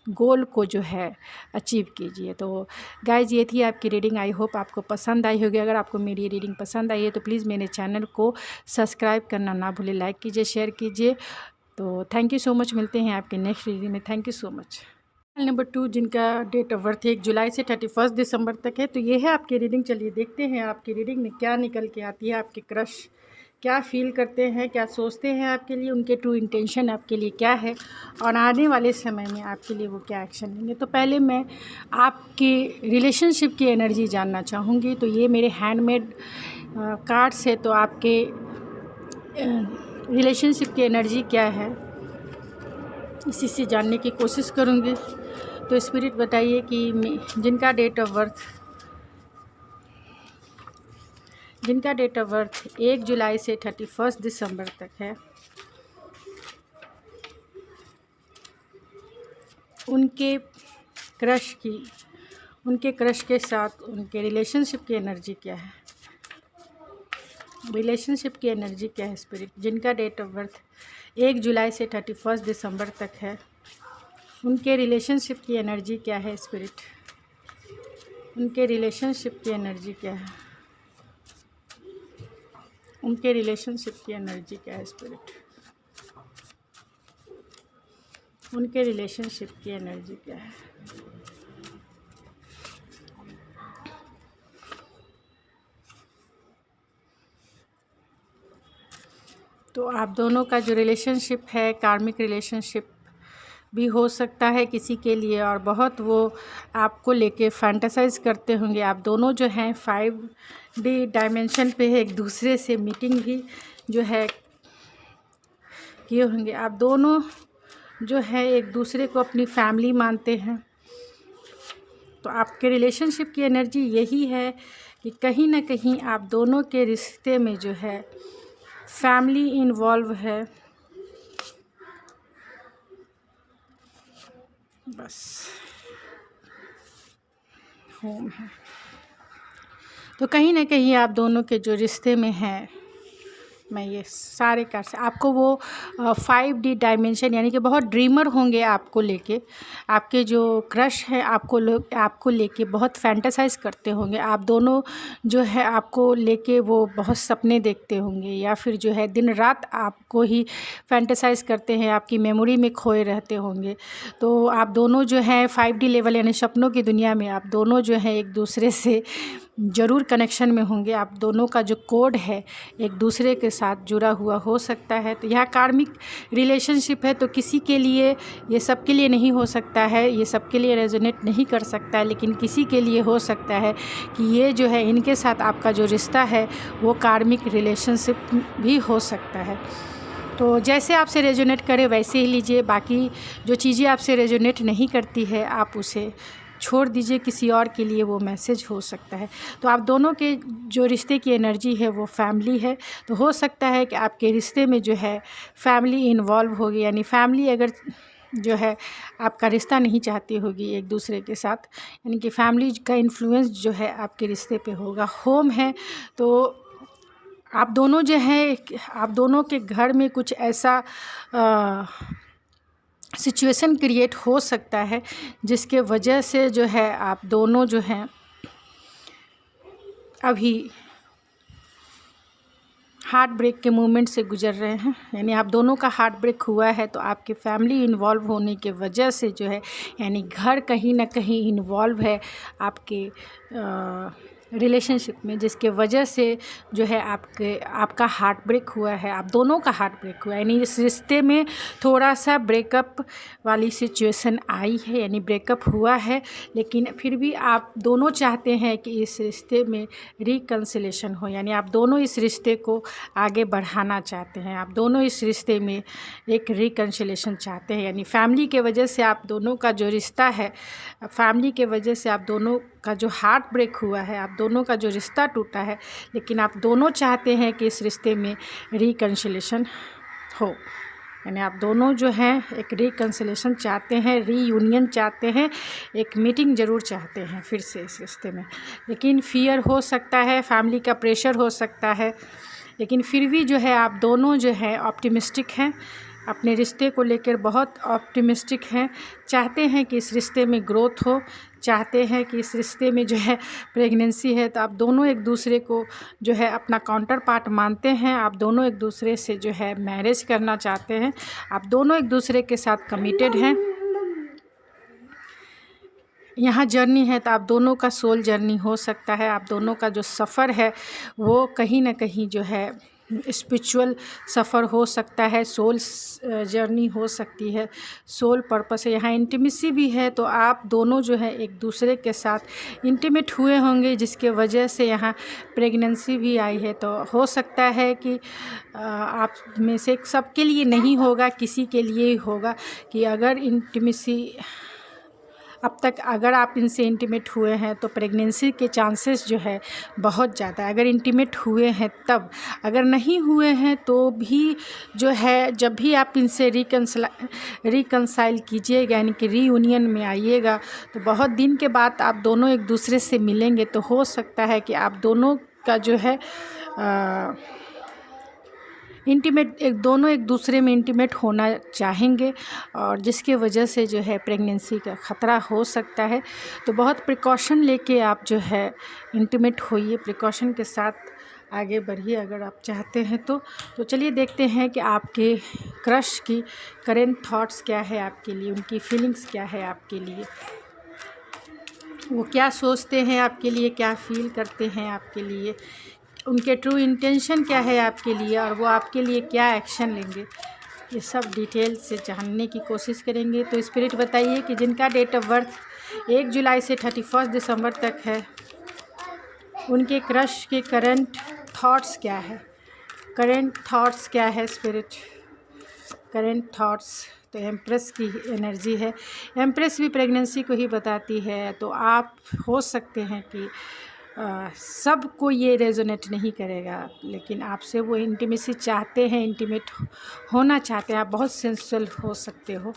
गोल को जो है अचीव कीजिए। तो गाइज ये थी आपकी रीडिंग, आई होप आपको पसंद आई होगी। अगर आपको मेरी रीडिंग पसंद आई है तो प्लीज़ मेरे चैनल को सब्सक्राइब करना ना भूलें, लाइक कीजिए, शेयर कीजिए। तो थैंक यू सो मच, मिलते हैं आपके नेक्स्ट रीडिंग में। Thank you so much. Number 2 जिनका डेट ऑफ बर्थ 1 जुलाई से 31 दिसंबर तक है, तो ये है आपकी रीडिंग। चलिए देखते हैं आपकी रीडिंग में क्या निकल के आती है। आपके क्रश क्या फ़ील करते हैं, क्या सोचते हैं आपके लिए, उनके ट्रू इंटेंशन आपके लिए क्या है, और आने वाले समय में आपके लिए वो क्या एक्शन लेंगे। तो पहले मैं आपके रिलेशनशिप की एनर्जी जानना चाहूँगी। तो ये मेरे हैंडमेड कार्ड्स है, तो आपके रिलेशनशिप की एनर्जी क्या है इसी से जानने की कोशिश करूँगी। तो स्पिरिट बताइए कि जिनका डेट ऑफ बर्थ 1 जुलाई से 31 दिसंबर तक है, उनके क्रश के साथ उनके रिलेशनशिप की एनर्जी क्या है, स्पिरिट। जिनका डेट ऑफ बर्थ 1 जुलाई से 31 दिसंबर तक है, उनके रिलेशनशिप की एनर्जी क्या है, स्पिरिट। उनके रिलेशनशिप की एनर्जी क्या है, स्पिरिट। उनके रिलेशनशिप की एनर्जी क्या है। तो आप दोनों का जो रिलेशनशिप है कार्मिक रिलेशनशिप भी हो सकता है किसी के लिए, और बहुत वो आपको लेके फैंटासाइज करते होंगे। आप दोनों जो हैं 5D डायमेंशन पे एक दूसरे से मीटिंग भी जो है किए होंगे। आप दोनों जो है एक दूसरे को अपनी फैमिली मानते हैं। तो आपके रिलेशनशिप की एनर्जी यही है कि कहीं ना कहीं आप दोनों के रिश्ते में जो है फैमिली इन्वॉल्व है। बस होम है। तो कहीं ना कहीं आप दोनों के जो रिश्ते में है मैं ये सारे कार्ड से आपको वो 5D डायमेंशन यानी कि बहुत ड्रीमर होंगे आपको लेके, आपके जो क्रश है आपको लेके बहुत फैंटेसाइज करते होंगे। आप दोनों जो है आपको लेके वो बहुत सपने देखते होंगे, या फिर जो है दिन रात आपको ही फैंटेसाइज करते हैं, आपकी मेमोरी में खोए रहते होंगे। तो आप दोनों जो है 5D लेवल यानी सपनों की दुनिया में आप दोनों जो है एक दूसरे से ज़रूर कनेक्शन में होंगे। आप दोनों का जो कोड है एक दूसरे के साथ जुड़ा हुआ हो सकता है। तो यह कार्मिक रिलेशनशिप है, तो किसी के लिए ये सबके लिए नहीं हो सकता है, ये सबके लिए रेजोनेट नहीं कर सकता है, लेकिन किसी के लिए हो सकता है कि ये जो है इनके साथ आपका जो रिश्ता है वो कार्मिक रिलेशनशिप भी हो सकता है। तो जैसे आपसे रेजोनेट करे वैसे ही लीजिए, बाकी जो चीज़ें आपसे रेजोनेट नहीं करती है आप उसे छोड़ दीजिए, किसी और के लिए वो मैसेज हो सकता है। तो आप दोनों के जो रिश्ते की एनर्जी है वो फैमिली है, तो हो सकता है कि आपके रिश्ते में जो है फैमिली इन्वॉल्व होगी, यानी फैमिली अगर जो है आपका रिश्ता नहीं चाहती होगी एक दूसरे के साथ, यानी कि फैमिली का इन्फ्लुएंस जो है आपके रिश्ते पे होगा। होम है तो आप दोनों जो है आप दोनों के घर में कुछ ऐसा सिचुएशन क्रिएट हो सकता है जिसके वजह से जो है आप दोनों जो हैं अभी हार्ट ब्रेक के मोमेंट से गुजर रहे हैं, यानी आप दोनों का हार्ट ब्रेक हुआ है। तो आपके फैमिली इन्वॉल्व होने के वजह से जो है यानी घर कहीं ना कहीं इन्वॉल्व है आपके रिलेशनशिप में, जिसके वजह से जो है आपका हार्ट ब्रेक हुआ है, आप दोनों का हार्ट ब्रेक हुआ है। यानी इस रिश्ते में थोड़ा सा ब्रेकअप वाली सिचुएशन आई है, यानी ब्रेकअप हुआ है, लेकिन फिर भी आप दोनों चाहते हैं कि इस रिश्ते में रिकन्सिलेशन हो, यानी आप दोनों इस रिश्ते को आगे बढ़ाना चाहते हैं, आप दोनों इस रिश्ते में एक रिकन्सिलेशन चाहते हैं। यानी फैमिली के वजह से आप दोनों का जो रिश्ता है, फैमिली के वजह से आप दोनों का जो हार्ट ब्रेक हुआ है, आप दोनों का जो रिश्ता टूटा है, लेकिन आप दोनों चाहते हैं कि इस रिश्ते में रिकन्सिलेशन हो, यानी आप दोनों जो हैं एक रिकन्सिलेशन चाहते हैं, रीयूनियन चाहते हैं, एक मीटिंग ज़रूर चाहते हैं फिर से इस रिश्ते में। लेकिन फियर हो सकता है, फैमिली का प्रेशर हो सकता है, लेकिन फिर भी जो है आप दोनों जो है ऑप्टिमिस्टिक हैं, अपने रिश्ते को लेकर बहुत ऑप्टिमिस्टिक हैं, चाहते हैं कि इस रिश्ते में ग्रोथ हो, चाहते हैं कि इस रिश्ते में जो है प्रेगनेंसी है तो आप दोनों एक दूसरे को जो है अपना काउंटर पार्ट मानते हैं, आप दोनों एक दूसरे से जो है मैरिज करना चाहते हैं, आप दोनों एक दूसरे के साथ कमिटेड हैं। यहाँ जर्नी है तो आप दोनों का सोल जर्नी हो सकता है, आप दोनों का जो सफ़र है वो कहीं ना कहीं जो है स्पिरिचुअल सफ़र हो सकता है, सोल जर्नी हो सकती है, सोल पर्पस है। यहाँ इंटीमेसी भी है, तो आप दोनों जो है एक दूसरे के साथ इंटीमेट हुए होंगे, जिसके वजह से यहाँ प्रेगनेंसी भी आई है। तो हो सकता है कि आप में से सबके लिए नहीं होगा, किसी के लिए ही होगा कि अगर इंटीमेसी अब तक अगर आप इनसे इंटीमेट हुए हैं तो प्रेगनेंसी के चांसेस जो है बहुत ज़्यादा है। अगर इंटीमेट हुए हैं तब, अगर नहीं हुए हैं तो भी जो है जब भी आप इनसे रिकंसाइल कीजिएगा, यानी कि रीयूनियन में आइएगा, तो बहुत दिन के बाद आप दोनों एक दूसरे से मिलेंगे, तो हो सकता है कि आप दोनों का जो है दोनों एक दूसरे में इंटीमेट होना चाहेंगे, और जिसके वजह से जो है प्रेगनेंसी का ख़तरा हो सकता है। तो बहुत प्रिकॉशन लेके आप जो है इंटीमेट होइए, प्रिकॉशन के साथ आगे बढ़िए अगर आप चाहते हैं तो चलिए देखते हैं कि आपके क्रश की करेंट थॉट्स क्या है आपके लिए, उनकी फीलिंग्स क्या है आपके लिए, वो क्या सोचते हैं आपके लिए, क्या फील करते हैं आपके लिए, उनके ट्रू इंटेंशन क्या है आपके लिए, और वो आपके लिए क्या एक्शन लेंगे, ये सब डिटेल से जानने की कोशिश करेंगे। तो स्पिरिट बताइए कि जिनका डेट ऑफ बर्थ 1 जुलाई से 31 दिसंबर तक है, उनके क्रश के करंट थॉट्स क्या है, करंट थॉट्स क्या है स्पिरिट, करंट थॉट्स। तो एम्प्रेस की एनर्जी है, एम्प्रेस भी प्रेगनेंसी को ही बताती है। तो आप हो सकते हैं कि सबको ये रेजोनेट नहीं करेगा, लेकिन आपसे वो इंटीमेसी चाहते हैं, इंटीमेट होना चाहते हैं, आप बहुत सेंसुअल हो सकते हो,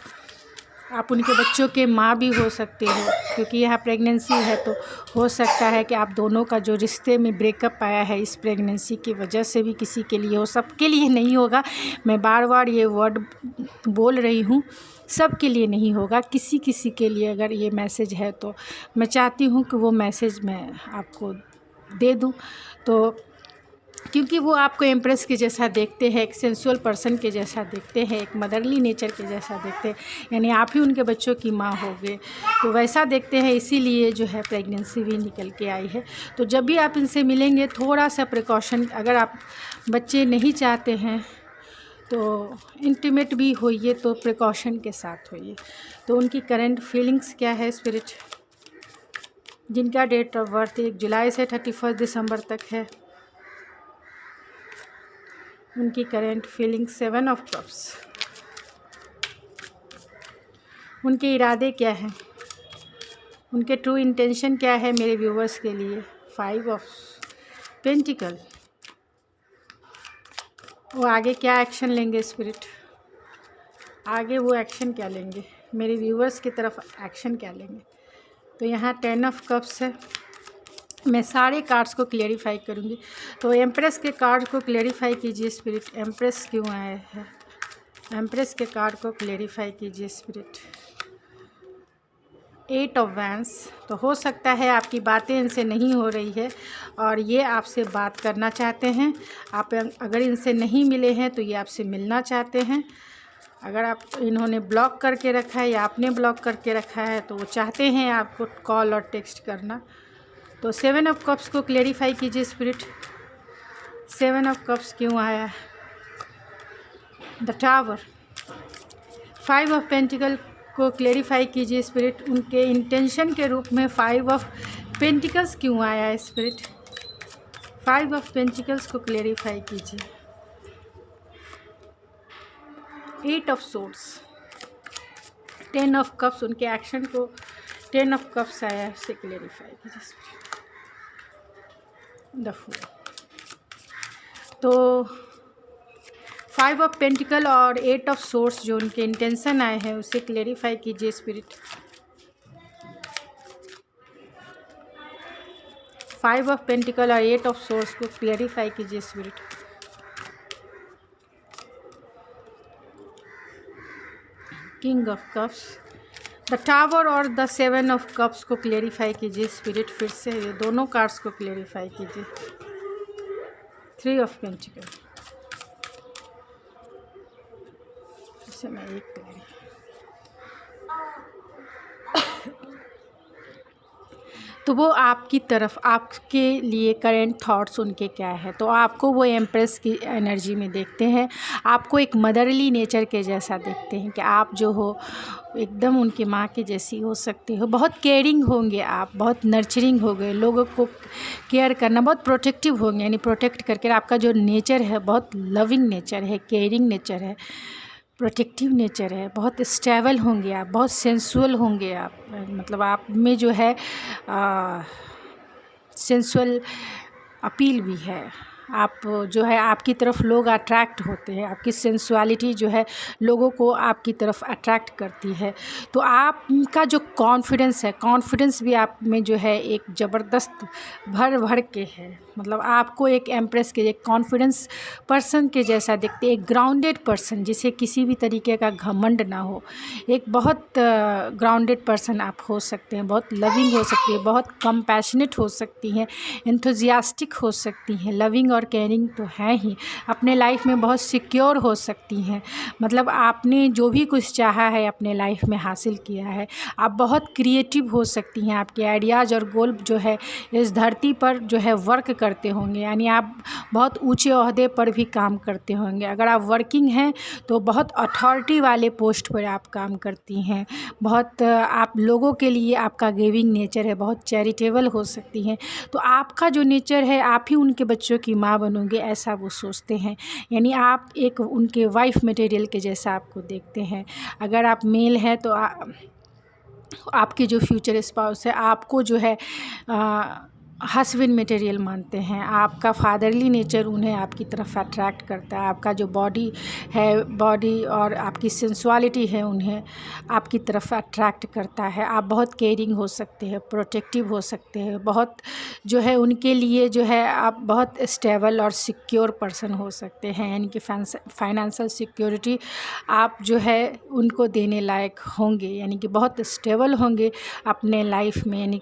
आप उनके बच्चों के माँ भी हो सकते हो, क्योंकि यहाँ प्रेगनेंसी है तो हो सकता है कि आप दोनों का जो रिश्ते में ब्रेकअप आया है इस प्रेगनेंसी की वजह से भी किसी के लिए हो, सबके लिए नहीं होगा। मैं बार बार ये वर्ड बोल रही हूँ, सबके लिए नहीं होगा, किसी किसी के लिए अगर ये मैसेज है तो मैं चाहती हूँ कि वो मैसेज मैं आपको दे दूँ। तो क्योंकि वो आपको एम्प्रेस के जैसा देखते हैं, एक सेंसुअल पर्सन के जैसा देखते हैं, एक मदरली नेचर के जैसा देखते हैं, यानी आप ही उनके बच्चों की माँ होगे, तो वैसा देखते हैं, इसीलिए जो है प्रेगनेंसी भी निकल के आई है। तो जब भी आप इनसे मिलेंगे थोड़ा सा प्रिकॉशन, अगर आप बच्चे नहीं चाहते हैं तो इंटीमेट भी होइए तो प्रिकॉशन के साथ होइए। तो उनकी करंट फीलिंग्स क्या है स्पिरिट, जिनका डेट ऑफ बर्थ 1 जुलाई से 31 दिसंबर तक है, उनकी करंट फीलिंग 7 ऑफ कप्स, उनके इरादे क्या हैं, उनके ट्रू इंटेंशन क्या है मेरे व्यूवर्स के लिए, 5 ऑफ पेंटिकल, वो आगे क्या एक्शन लेंगे स्पिरिट, आगे वो एक्शन क्या लेंगे, मेरे व्यूवर्स की तरफ एक्शन क्या लेंगे। तो यहाँ 10 ऑफ कप्स है। मैं सारे कार्ड्स को क्लेरिफाई करूँगी। तो एम्प्रेस के कार्ड को क्लेरिफाई कीजिए स्पिरिट, एम्प्रेस क्यों आए हैं, एम्प्रेस के कार्ड को क्लेरिफाई कीजिए स्पिरिट। 8 ऑफ वैंस, तो हो सकता है आपकी बातें इनसे नहीं हो रही है और ये आपसे बात करना चाहते हैं। आप अगर इनसे नहीं मिले हैं तो ये आपसे मिलना चाहते हैं। अगर आप इन्होंने ब्लॉक करके रखा है या आपने ब्लॉक करके रखा है तो वो चाहते हैं आपको कॉल और टेक्स्ट करना। तो 7 ऑफ कप्स को क्लेरिफाई कीजिए स्पिरिट, 7 ऑफ कप्स क्यों आया है, द टावर। 5 ऑफ पेंटिकल को क्लेरिफाई कीजिए स्पिरिट, उनके इंटेंशन के रूप में 5 ऑफ पेंटिकल्स क्यों आया है स्पिरिट, 5 ऑफ पेंटिकल्स को क्लेरिफाई कीजिए। 8 ऑफ सोर्ड्स, 10 ऑफ कप्स, उनके एक्शन को 10 ऑफ कप्स आया है, उसे क्लेरिफाई कीजिए स्पिरिट। द फूल, तो 5 ऑफ पेंटिकल और 8 ऑफ सोर्स जो उनके इंटेंशन आए हैं उसे क्लेरिफाई कीजिए स्पिरिट। 5 ऑफ पेंटिकल और 8 ऑफ सोर्स को क्लेरिफाई कीजिए spirit. King of cups, the tower और द 7 ऑफ कप्स को क्लेरिफाई कीजिए स्पिरिट। फिर से ये दोनों कार्ड्स को क्लेरिफाई कीजिए। 3 ऑफ पेंटिकल, इसे मैं एक करूँगी। तो वो आपकी तरफ, आपके लिए करंट थॉट्स उनके क्या है, तो आपको वो एम्प्रेस की एनर्जी में देखते हैं, आपको एक मदरली नेचर के जैसा देखते हैं कि आप जो हो एकदम उनकी माँ के जैसी हो सकती हो। बहुत केयरिंग होंगे आप, बहुत नर्चरिंग हो गए, लोगों को केयर करना, बहुत प्रोटेक्टिव होंगे, यानी प्रोटेक्ट करके आपका जो नेचर है बहुत लविंग नेचर है, केयरिंग नेचर है, प्रोटेक्टिव नेचर है, बहुत स्टेबल होंगे आप, बहुत सेंसुअल होंगे आप, मतलब आप में जो है सेंसुअल अपील भी है, आप जो है आपकी तरफ लोग अट्रैक्ट होते हैं, आपकी सेंसुअलिटी जो है लोगों को आपकी तरफ अट्रैक्ट करती है। तो आपका जो कॉन्फिडेंस है, कॉन्फिडेंस भी आप में जो है एक ज़बरदस्त भर भर के है, मतलब आपको एक एम्प्रेस के, एक कॉन्फिडेंस पर्सन के जैसा देखते, एक ग्राउंडेड पर्सन जिसे किसी भी तरीके का घमंड ना हो, एक बहुत ग्राउंडेड पर्सन आप हो सकते हैं, बहुत लविंग हो सकती है, बहुत कंपैशनेट हो सकती हैं, एंथुजियास्टिक हो सकती हैं, लविंग और केयरिंग तो है ही, अपने लाइफ में बहुत सिक्योर हो सकती हैं, मतलब आपने जो भी कुछ चाहा है अपने लाइफ में हासिल किया है। आप बहुत क्रिएटिव हो सकती हैं, आपके आइडियाज़ और गोल जो है इस धरती पर जो है वर्क करते होंगे, यानी आप बहुत ऊंचे ओहदे पर भी काम करते होंगे। अगर आप वर्किंग हैं तो बहुत अथॉरिटी वाले पोस्ट पर आप काम करती हैं, बहुत आप लोगों के लिए आपका गिविंग नेचर है, बहुत चैरिटेबल हो सकती हैं। तो आपका जो नेचर है, आप ही उनके बच्चों की माँ बनोगे ऐसा वो सोचते हैं, यानी आप एक उनके वाइफ मटेरियल के जैसा आपको देखते हैं। अगर आप मेल हैं तो आपके जो फ्यूचर स्पाउस है आपको जो है हस्बैंड मटेरियल मानते हैं। आपका फादरली नेचर उन्हें आपकी तरफ अट्रैक्ट करता है। आपका जो बॉडी है, बॉडी और आपकी सेंसुअलिटी है उन्हें आपकी तरफ अट्रैक्ट करता है। आप बहुत केयरिंग हो सकते हैं, प्रोटेक्टिव हो सकते हैं, बहुत जो है उनके लिए जो है आप बहुत स्टेबल और सिक्योर पर्सन हो सकते हैं। यानी कि फाइनेंशियल सिक्योरिटी आप जो है उनको देने लायक होंगे, यानी कि बहुत स्टेबल होंगे अपने लाइफ में। यानी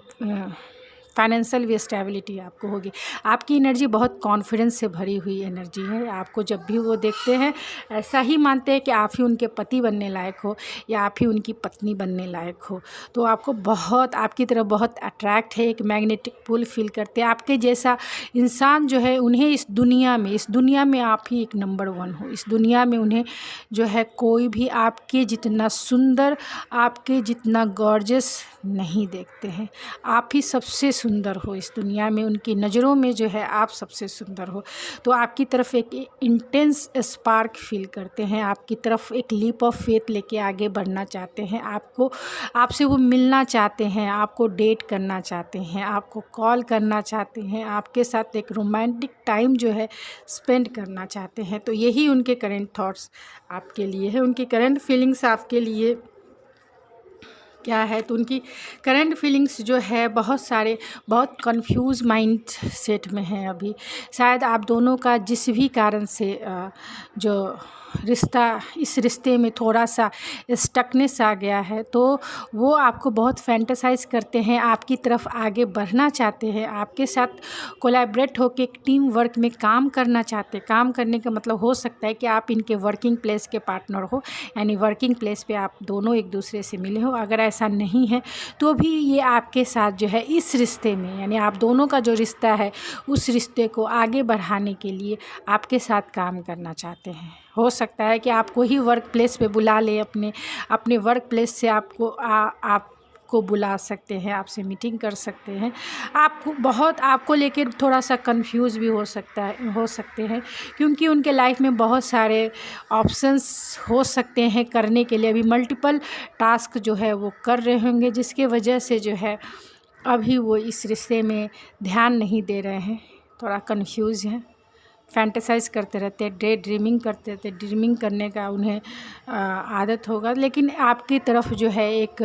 फाइनेंशियल भी स्टेबिलिटी आपको होगी। आपकी एनर्जी बहुत कॉन्फिडेंस से भरी हुई एनर्जी है। आपको जब भी वो देखते हैं ऐसा ही मानते हैं कि आप ही उनके पति बनने लायक हो या आप ही उनकी पत्नी बनने लायक हो। तो आपको बहुत आपकी तरफ बहुत अट्रैक्ट है, एक मैग्नेटिक पुल फील करते हैं। आपके जैसा इंसान जो है उन्हें इस दुनिया में आप ही एक नंबर 1 हो। इस दुनिया में उन्हें जो है कोई भी आपके जितना सुंदर, आपके जितना गॉर्जियस नहीं देखते हैं। आप ही सबसे सुंदर हो इस दुनिया में। उनकी नज़रों में जो है आप सबसे सुंदर हो। तो आपकी तरफ एक इंटेंस स्पार्क फील करते हैं। आपकी तरफ एक लीप ऑफ फेथ लेके आगे बढ़ना चाहते हैं। आपसे वो मिलना चाहते हैं, आपको डेट करना चाहते हैं, आपको कॉल करना चाहते हैं, आपके साथ एक रोमांटिक टाइम जो है स्पेंड करना चाहते हैं। तो यही उनके करंट थॉट्स आपके लिए है, उनकी करंट फीलिंग्स आपके लिए क्या है। तो उनकी करंट फीलिंग्स जो है बहुत कंफ्यूज माइंड सेट में है अभी। शायद आप दोनों का जिस भी कारण से जो इस रिश्ते में थोड़ा सा स्टकनेस आ गया है, तो वो आपको बहुत फैंटेसाइज करते हैं, आपकी तरफ आगे बढ़ना चाहते हैं, आपके साथ कोलैबोरेट होकर एक टीम वर्क में काम करना चाहते हैं। काम करने का मतलब हो सकता है कि आप इनके वर्किंग प्लेस के पार्टनर हो, यानी वर्किंग प्लेस पे आप दोनों एक दूसरे से मिले हो। अगर ऐसा नहीं है तो भी ये आपके साथ जो है इस रिश्ते में, यानी आप दोनों का जो रिश्ता है उस रिश्ते को आगे बढ़ाने के लिए आपके साथ काम करना चाहते हैं। हो सकता है कि आपको ही वर्क प्लेस पे बुला ले, अपने वर्क प्लेस से आपको बुला सकते हैं, आपसे मीटिंग कर सकते हैं। आपको लेकर थोड़ा सा कंफ्यूज भी हो सकते हैं, क्योंकि उनके लाइफ में बहुत सारे ऑप्शंस हो सकते हैं करने के लिए। अभी मल्टीपल टास्क जो है वो कर रहे होंगे, जिसके वजह से जो है अभी वो इस रिश्ते में ध्यान नहीं दे रहे हैं, थोड़ा कंफ्यूज हैं, फैंटेसाइज करते रहते हैं, डे ड्रीमिंग करते रहते हैं। ड्रीमिंग करने का उन्हें आदत होगा, लेकिन आपकी तरफ जो है एक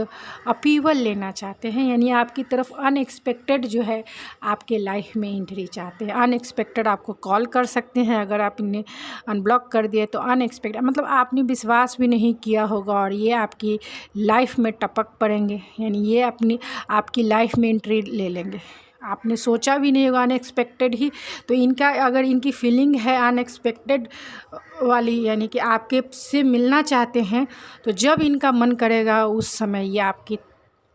अपीवल लेना चाहते हैं, यानी आपकी तरफ अनएक्सपेक्टेड जो है आपके लाइफ में एंट्री चाहते हैं। अनएक्सपेक्टेड आपको कॉल कर सकते हैं, अगर आप इन्हें अनब्लॉक कर दिए तो अनएक्सपेक्टेड मतलब आपने विश्वास भी नहीं किया होगा और ये आपकी लाइफ में टपक पड़ेंगे, यानी ये आपकी लाइफ में एंट्री ले लेंगे। आपने सोचा भी नहीं होगा, अनएक्सपेक्टेड ही। तो अगर इनकी फीलिंग है अनएक्सपेक्टेड वाली, यानी कि आपके से मिलना चाहते हैं, तो जब इनका मन करेगा उस समय ये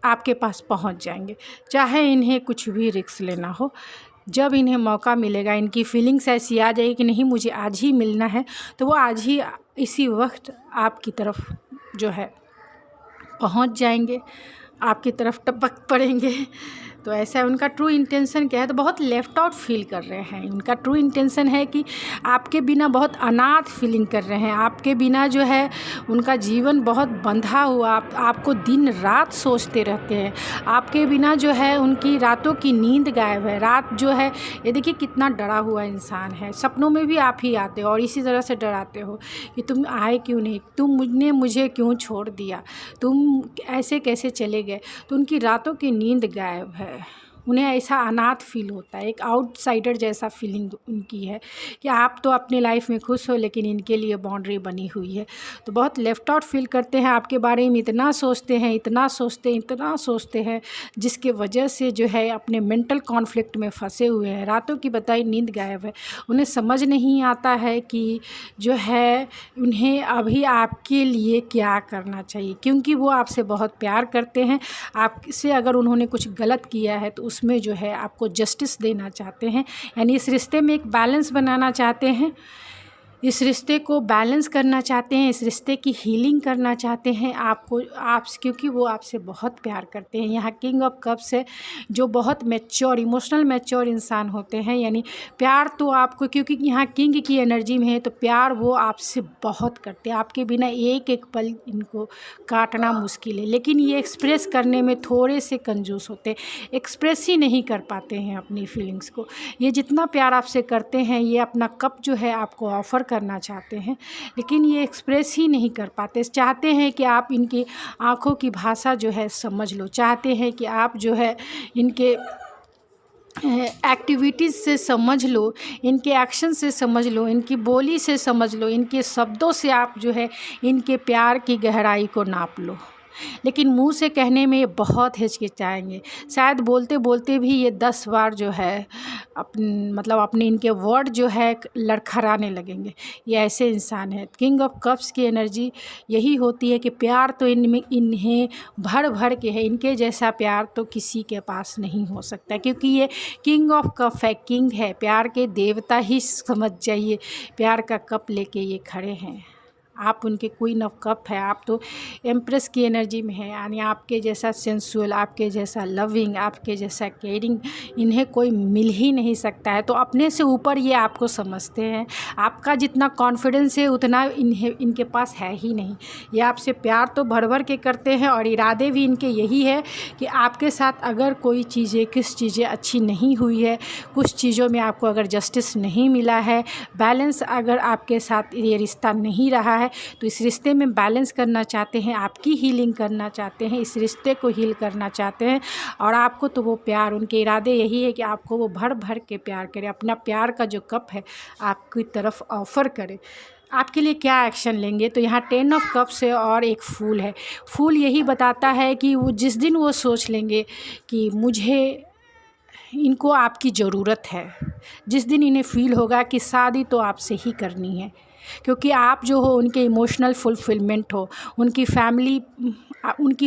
आपके पास पहुंच जाएंगे, चाहे इन्हें कुछ भी रिस्क लेना हो। जब इन्हें मौका मिलेगा, इनकी फीलिंग्स ऐसी आ जाएगी कि नहीं मुझे आज ही मिलना है, तो वो आज ही इसी वक्त आपकी तरफ जो है पहुंच जाएंगे, आपकी तरफ टपक पड़ेंगे। तो ऐसा है। उनका ट्रू इंटेंशन क्या है, तो बहुत लेफ़्ट आउट फील कर रहे हैं। उनका ट्रू इंटेंशन है कि आपके बिना बहुत अनाथ फीलिंग कर रहे हैं, आपके बिना जो है उनका जीवन बहुत बंधा हुआ, आपको दिन रात सोचते रहते हैं, आपके बिना जो है उनकी रातों की नींद गायब है। रात जो है ये देखिए कितना डरा हुआ इंसान है, सपनों में भी आप ही आते हो और इसी तरह से डराते हो कि तुम आए क्यों नहीं, तुमने मुझे क्यों छोड़ दिया, तुम ऐसे कैसे चले गए। तो उनकी रातों की नींद गायब है, उन्हें ऐसा अनाथ फील होता है, एक आउटसाइडर जैसा फीलिंग उनकी है कि आप तो अपनी लाइफ में खुश हो लेकिन इनके लिए बाउंड्री बनी हुई है। तो बहुत लेफ़्ट आउट फील करते हैं, आपके बारे में इतना सोचते हैं जिसके वजह से जो है अपने मेंटल कॉन्फ्लिक्ट में फंसे हुए हैं। रातों की बताई नींद गायब है, उन्हें समझ नहीं आता है कि जो है उन्हें अभी आपके लिए क्या करना चाहिए, क्योंकि वो आपसे बहुत प्यार करते हैं। आपसे अगर उन्होंने कुछ गलत किया है तो उसमें जो है आपको जस्टिस देना चाहते हैं, यानी इस रिश्ते में एक बैलेंस बनाना चाहते हैं। इस रिश्ते को बैलेंस करना चाहते हैं, इस रिश्ते की हीलिंग करना चाहते हैं क्योंकि वो आपसे बहुत प्यार करते हैं। यहाँ किंग ऑफ कप्स है जो बहुत मैच्योर, इमोशनल मैच्योर इंसान होते हैं। यानी प्यार तो आपको, क्योंकि यहाँ किंग की एनर्जी में है, तो प्यार वो आपसे बहुत करते हैं। आपके बिना एक एक पल इनको काटना मुश्किल है, लेकिन ये एक्सप्रेस करने में थोड़े से कंजूस होते हैं, एक्सप्रेस ही नहीं कर पाते हैं अपनी फीलिंग्स को। ये जितना प्यार आपसे करते हैं, ये अपना कप जो है आपको ऑफ़र करना चाहते हैं, लेकिन ये एक्सप्रेस ही नहीं कर पाते। चाहते हैं कि आप इनकी आँखों की भाषा जो है समझ लो, चाहते हैं कि आप जो है इनके एक्टिविटीज़ से समझ लो, इनके एक्शन से समझ लो, इनकी बोली से समझ लो, इनके शब्दों से आप जो है इनके प्यार की गहराई को नाप लो। लेकिन मुंह से कहने में ये बहुत हिचकिचाएंगे, शायद बोलते बोलते भी ये 10 बार जो है अपने इनके वर्ड जो है लड़खड़ाने लगेंगे। ये ऐसे इंसान है। किंग ऑफ कप्स की एनर्जी यही होती है कि प्यार तो इन्हें भर भर के है, इनके जैसा प्यार तो किसी के पास नहीं हो सकता, क्योंकि ये किंग ऑफ कप है, किंग है, प्यार के देवता ही समझ जाइए। प्यार का कप लेके ये खड़े हैं, आप उनके क्वीन ऑफ कप है, आप तो एम्प्रेस की एनर्जी में है। यानी आपके जैसा सेंसुअल, आपके जैसा लविंग, आपके जैसा केयरिंग इन्हें कोई मिल ही नहीं सकता है। तो अपने से ऊपर ये आपको समझते हैं। आपका जितना कॉन्फिडेंस है उतना इनके पास है ही नहीं। ये आपसे प्यार तो भर भर के करते हैं, और इरादे भी इनके यही है कि आपके साथ अगर कोई कुछ चीज़ें अच्छी नहीं हुई है, कुछ चीज़ों में आपको अगर जस्टिस नहीं मिला है, बैलेंस अगर आपके साथ ये रिश्ता नहीं रहा है, तो इस रिश्ते में बैलेंस करना चाहते हैं, आपकी हीलिंग करना चाहते हैं, इस रिश्ते को हील करना चाहते हैं। और आपको तो वो प्यार, उनके इरादे यही है कि आपको वो भर भर के प्यार करे, अपना प्यार का जो कप है आपकी तरफ ऑफ़र करे। आपके लिए क्या एक्शन लेंगे? तो यहाँ 10 ऑफ कप्स है और एक फूल है। फूल यही बताता है कि वो जिस दिन वो सोच लेंगे कि इनको आपकी ज़रूरत है, जिस दिन इन्हें फ़ील होगा कि शादी तो आपसे ही करनी है, क्योंकि आप जो हो उनके इमोशनल फुलफिलमेंट हो, उनकी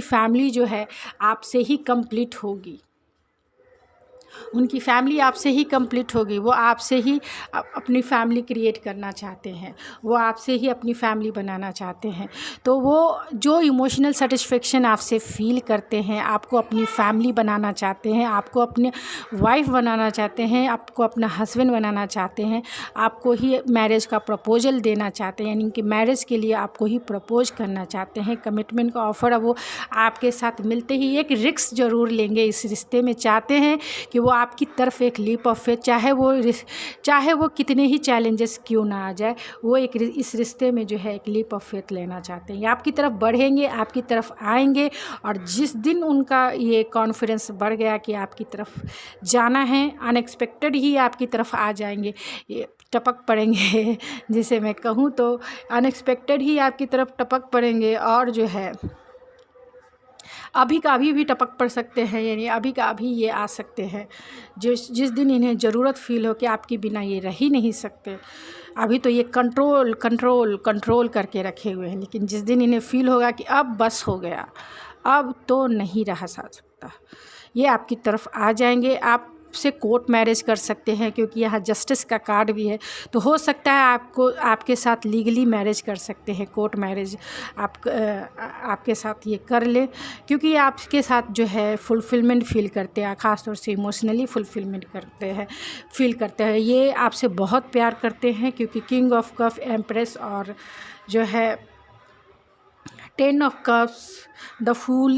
फैमिली जो है आपसे ही कंप्लीट होगी, उनकी फैमिली आपसे ही कंप्लीट होगी। वो आपसे ही अपनी फैमिली क्रिएट करना चाहते हैं, वो आपसे ही अपनी फैमिली बनाना चाहते हैं। तो वो जो इमोशनल सेटिस्फेक्शन आपसे फ़ील करते हैं, आपको अपनी फैमिली बनाना चाहते हैं, आपको अपने वाइफ बनाना चाहते हैं, आपको अपना हस्बैंड बनाना चाहते हैं, आपको ही मैरिज का प्रपोजल देना चाहते हैं, यानी कि मैरिज के लिए आपको ही प्रपोज करना चाहते हैं, कमिटमेंट का ऑफ़र वो आपके साथ मिलते ही एक रिस्क ज़रूर लेंगे इस रिश्ते में। चाहते हैं कि वो आपकी तरफ एक लीप ऑफ फेथ, चाहे वो कितने ही चैलेंजेस क्यों ना आ जाए, वो इस रिश्ते में जो है एक लीप ऑफ फेथ लेना चाहते हैं। आपकी तरफ बढ़ेंगे, आपकी तरफ आएंगे, और जिस दिन उनका ये कॉन्फिडेंस बढ़ गया कि आपकी तरफ जाना है, अनएक्सपेक्टेड ही आपकी तरफ आ जाएंगे, ये टपक पड़ेंगे जिसे मैं कहूँ तो अनएक्सपेक्टेड ही आपकी तरफ टपक पड़ेंगे। और जो है अभी का अभी भी टपक पड़ सकते हैं, यानी अभी का अभी ये आ सकते हैं जिस दिन इन्हें ज़रूरत फ़ील हो कि आपके बिना ये रह ही नहीं सकते। अभी तो ये कंट्रोल करके रखे हुए हैं, लेकिन जिस दिन इन्हें फ़ील होगा कि अब बस हो गया, अब तो नहीं रहा जा सकता, ये आपकी तरफ आ जाएंगे। आप से कोर्ट मैरिज कर सकते हैं, क्योंकि यहाँ जस्टिस का कार्ड भी है, तो हो सकता है आपके साथ लीगली मैरिज कर सकते हैं, कोर्ट मैरिज आपके साथ ये कर ले, क्योंकि ये आपके साथ जो है फुलफिलमेंट फ़ील करते हैं, ख़ासतौर से इमोशनली फुलफिलमेंट फ़ील करते हैं। ये आपसे बहुत प्यार करते हैं, क्योंकि किंग ऑफ कप, एम्प्रेस और जो है 10 ऑफ कप्स, द फूल,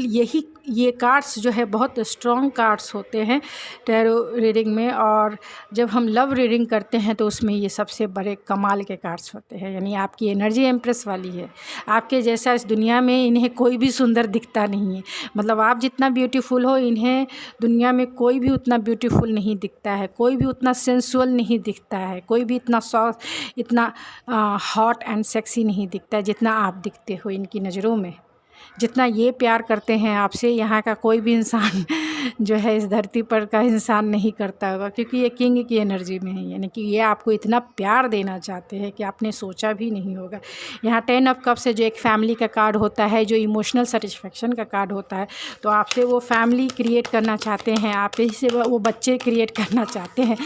ये कार्ड्स जो है बहुत स्ट्रॉन्ग कार्ड्स होते हैं टैरो रीडिंग में। और जब हम लव रीडिंग करते हैं तो उसमें ये सबसे बड़े कमाल के कार्ड्स होते हैं। यानी आपकी एनर्जी एम्प्रेस वाली है, आपके जैसा इस दुनिया में इन्हें कोई भी सुंदर दिखता नहीं है। मतलब आप जितना ब्यूटीफुल हो, इन्हें दुनिया में कोई भी उतना ब्यूटीफुल नहीं दिखता है, कोई भी उतना सेंसुअल नहीं दिखता है, कोई भी इतना हॉट एंड सेक्सी नहीं दिखता है जितना आप दिखते हो इनकी नज़रों में। जितना ये प्यार करते हैं आपसे, यहाँ का कोई भी इंसान जो है इस धरती पर का इंसान नहीं करता होगा, क्योंकि ये किंग की एनर्जी में है, यानी कि ये आपको इतना प्यार देना चाहते हैं कि आपने सोचा भी नहीं होगा। यहाँ 10 ऑफ कप्स से जो एक फैमिली का कार्ड होता है, जो इमोशनल सेटिस्फेक्शन का कार्ड होता है, तो आपसे वो फैमिली क्रिएट करना चाहते हैं, आप ही से वो बच्चे क्रिएट करना चाहते हैं,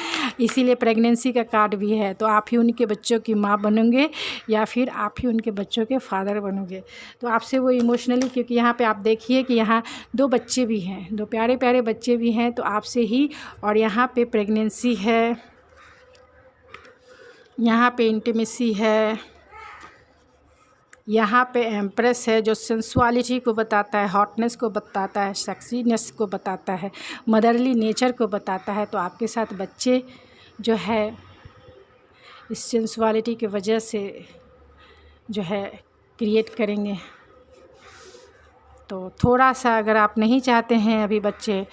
इसीलिए प्रेगनेंसी का कार्ड भी है। तो आप ही उनके बच्चों की माँ बनोगे या फिर आप ही उनके बच्चों के फादर बनोगे। तो आपसे वो इमोशनली, क्योंकि यहाँ पे आप देखिए कि यहाँ 2 बच्चे भी हैं, 2 प्यारे प्यारे बच्चे भी हैं, तो आपसे ही। और यहाँ पे प्रेगनेंसी है, यहाँ पे इंटीमेसी है, यहाँ पे एम्प्रेस है जो सेंसुअलिटी को बताता है, हॉटनेस को बताता है, सेक्सीनेस को बताता है, मदरली नेचर को बताता है। तो आपके साथ बच्चे जो है इस सेंसुअलिटी की वजह से जो है क्रिएट करेंगे। तो थोड़ा सा अगर आप नहीं चाहते हैं अभी बच्चे,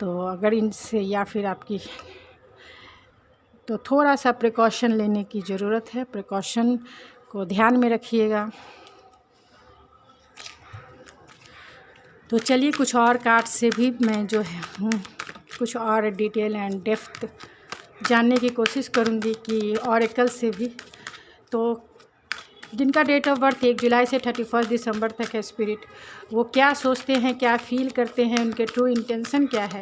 तो अगर इनसे या फिर आपकी, तो थोड़ा सा प्रिकॉशन लेने की ज़रूरत है, प्रिकॉशन को ध्यान में रखिएगा। तो चलिए कुछ और कार्ड से भी मैं जो है कुछ और डिटेल एंड डेप्थ जानने की कोशिश करूँगी कि ऑरेकल से भी। तो जिनका डेट ऑफ बर्थ 1 जुलाई से 31 दिसंबर तक है स्पिरिट, वो क्या सोचते हैं, क्या फील करते हैं, उनके ट्रू इंटेंशन क्या है,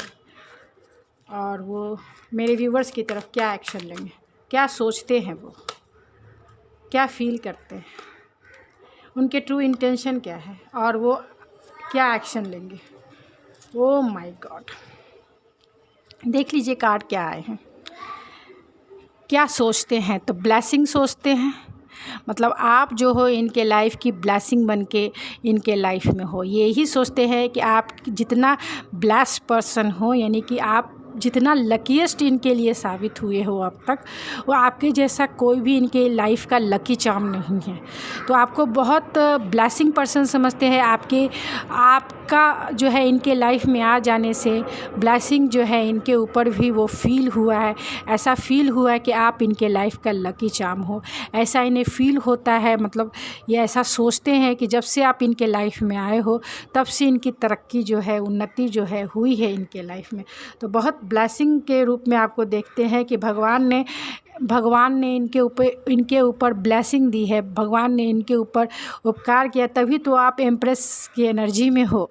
और वो मेरे व्यूवर्स की तरफ क्या एक्शन लेंगे, क्या सोचते हैं, वो क्या फील करते हैं, उनके ट्रू इंटेंशन क्या है, और वो क्या एक्शन लेंगे। ओह माय गॉड, देख लीजिए कार्ड क्या आए हैं। क्या सोचते हैं, तो ब्लेसिंग सोचते हैं, मतलब आप जो हो इनके लाइफ की ब्लेसिंग बन के इनके लाइफ में हो। ये ही सोचते हैं कि आप जितना ब्लेस्ड पर्सन हो, यानी कि आप जितना लकीएस्ट इनके लिए साबित हुए हो अब तक, वो आपके जैसा कोई भी इनके लाइफ का लकी चार्म नहीं है। तो आपको बहुत ब्लेसिंग पर्सन समझते हैं। आपका जो है इनके लाइफ में आ जाने से ब्लेसिंग जो है इनके ऊपर भी वो फील हुआ है, ऐसा फील हुआ है कि आप इनके लाइफ का लकी चार्म हो, ऐसा इन्हें फील होता है। मतलब ये ऐसा सोचते हैं कि जब से आप इनके लाइफ में आए हो तब से इनकी तरक्की जो है, उन्नति जो है हुई है इनके लाइफ में। तो बहुत ब्लेसिंग के रूप में आपको देखते हैं कि भगवान ने इनके ऊपर ब्लेसिंग दी है, भगवान ने इनके ऊपर उपकार किया, तभी तो आप एम्प्रेस की एनर्जी में हो।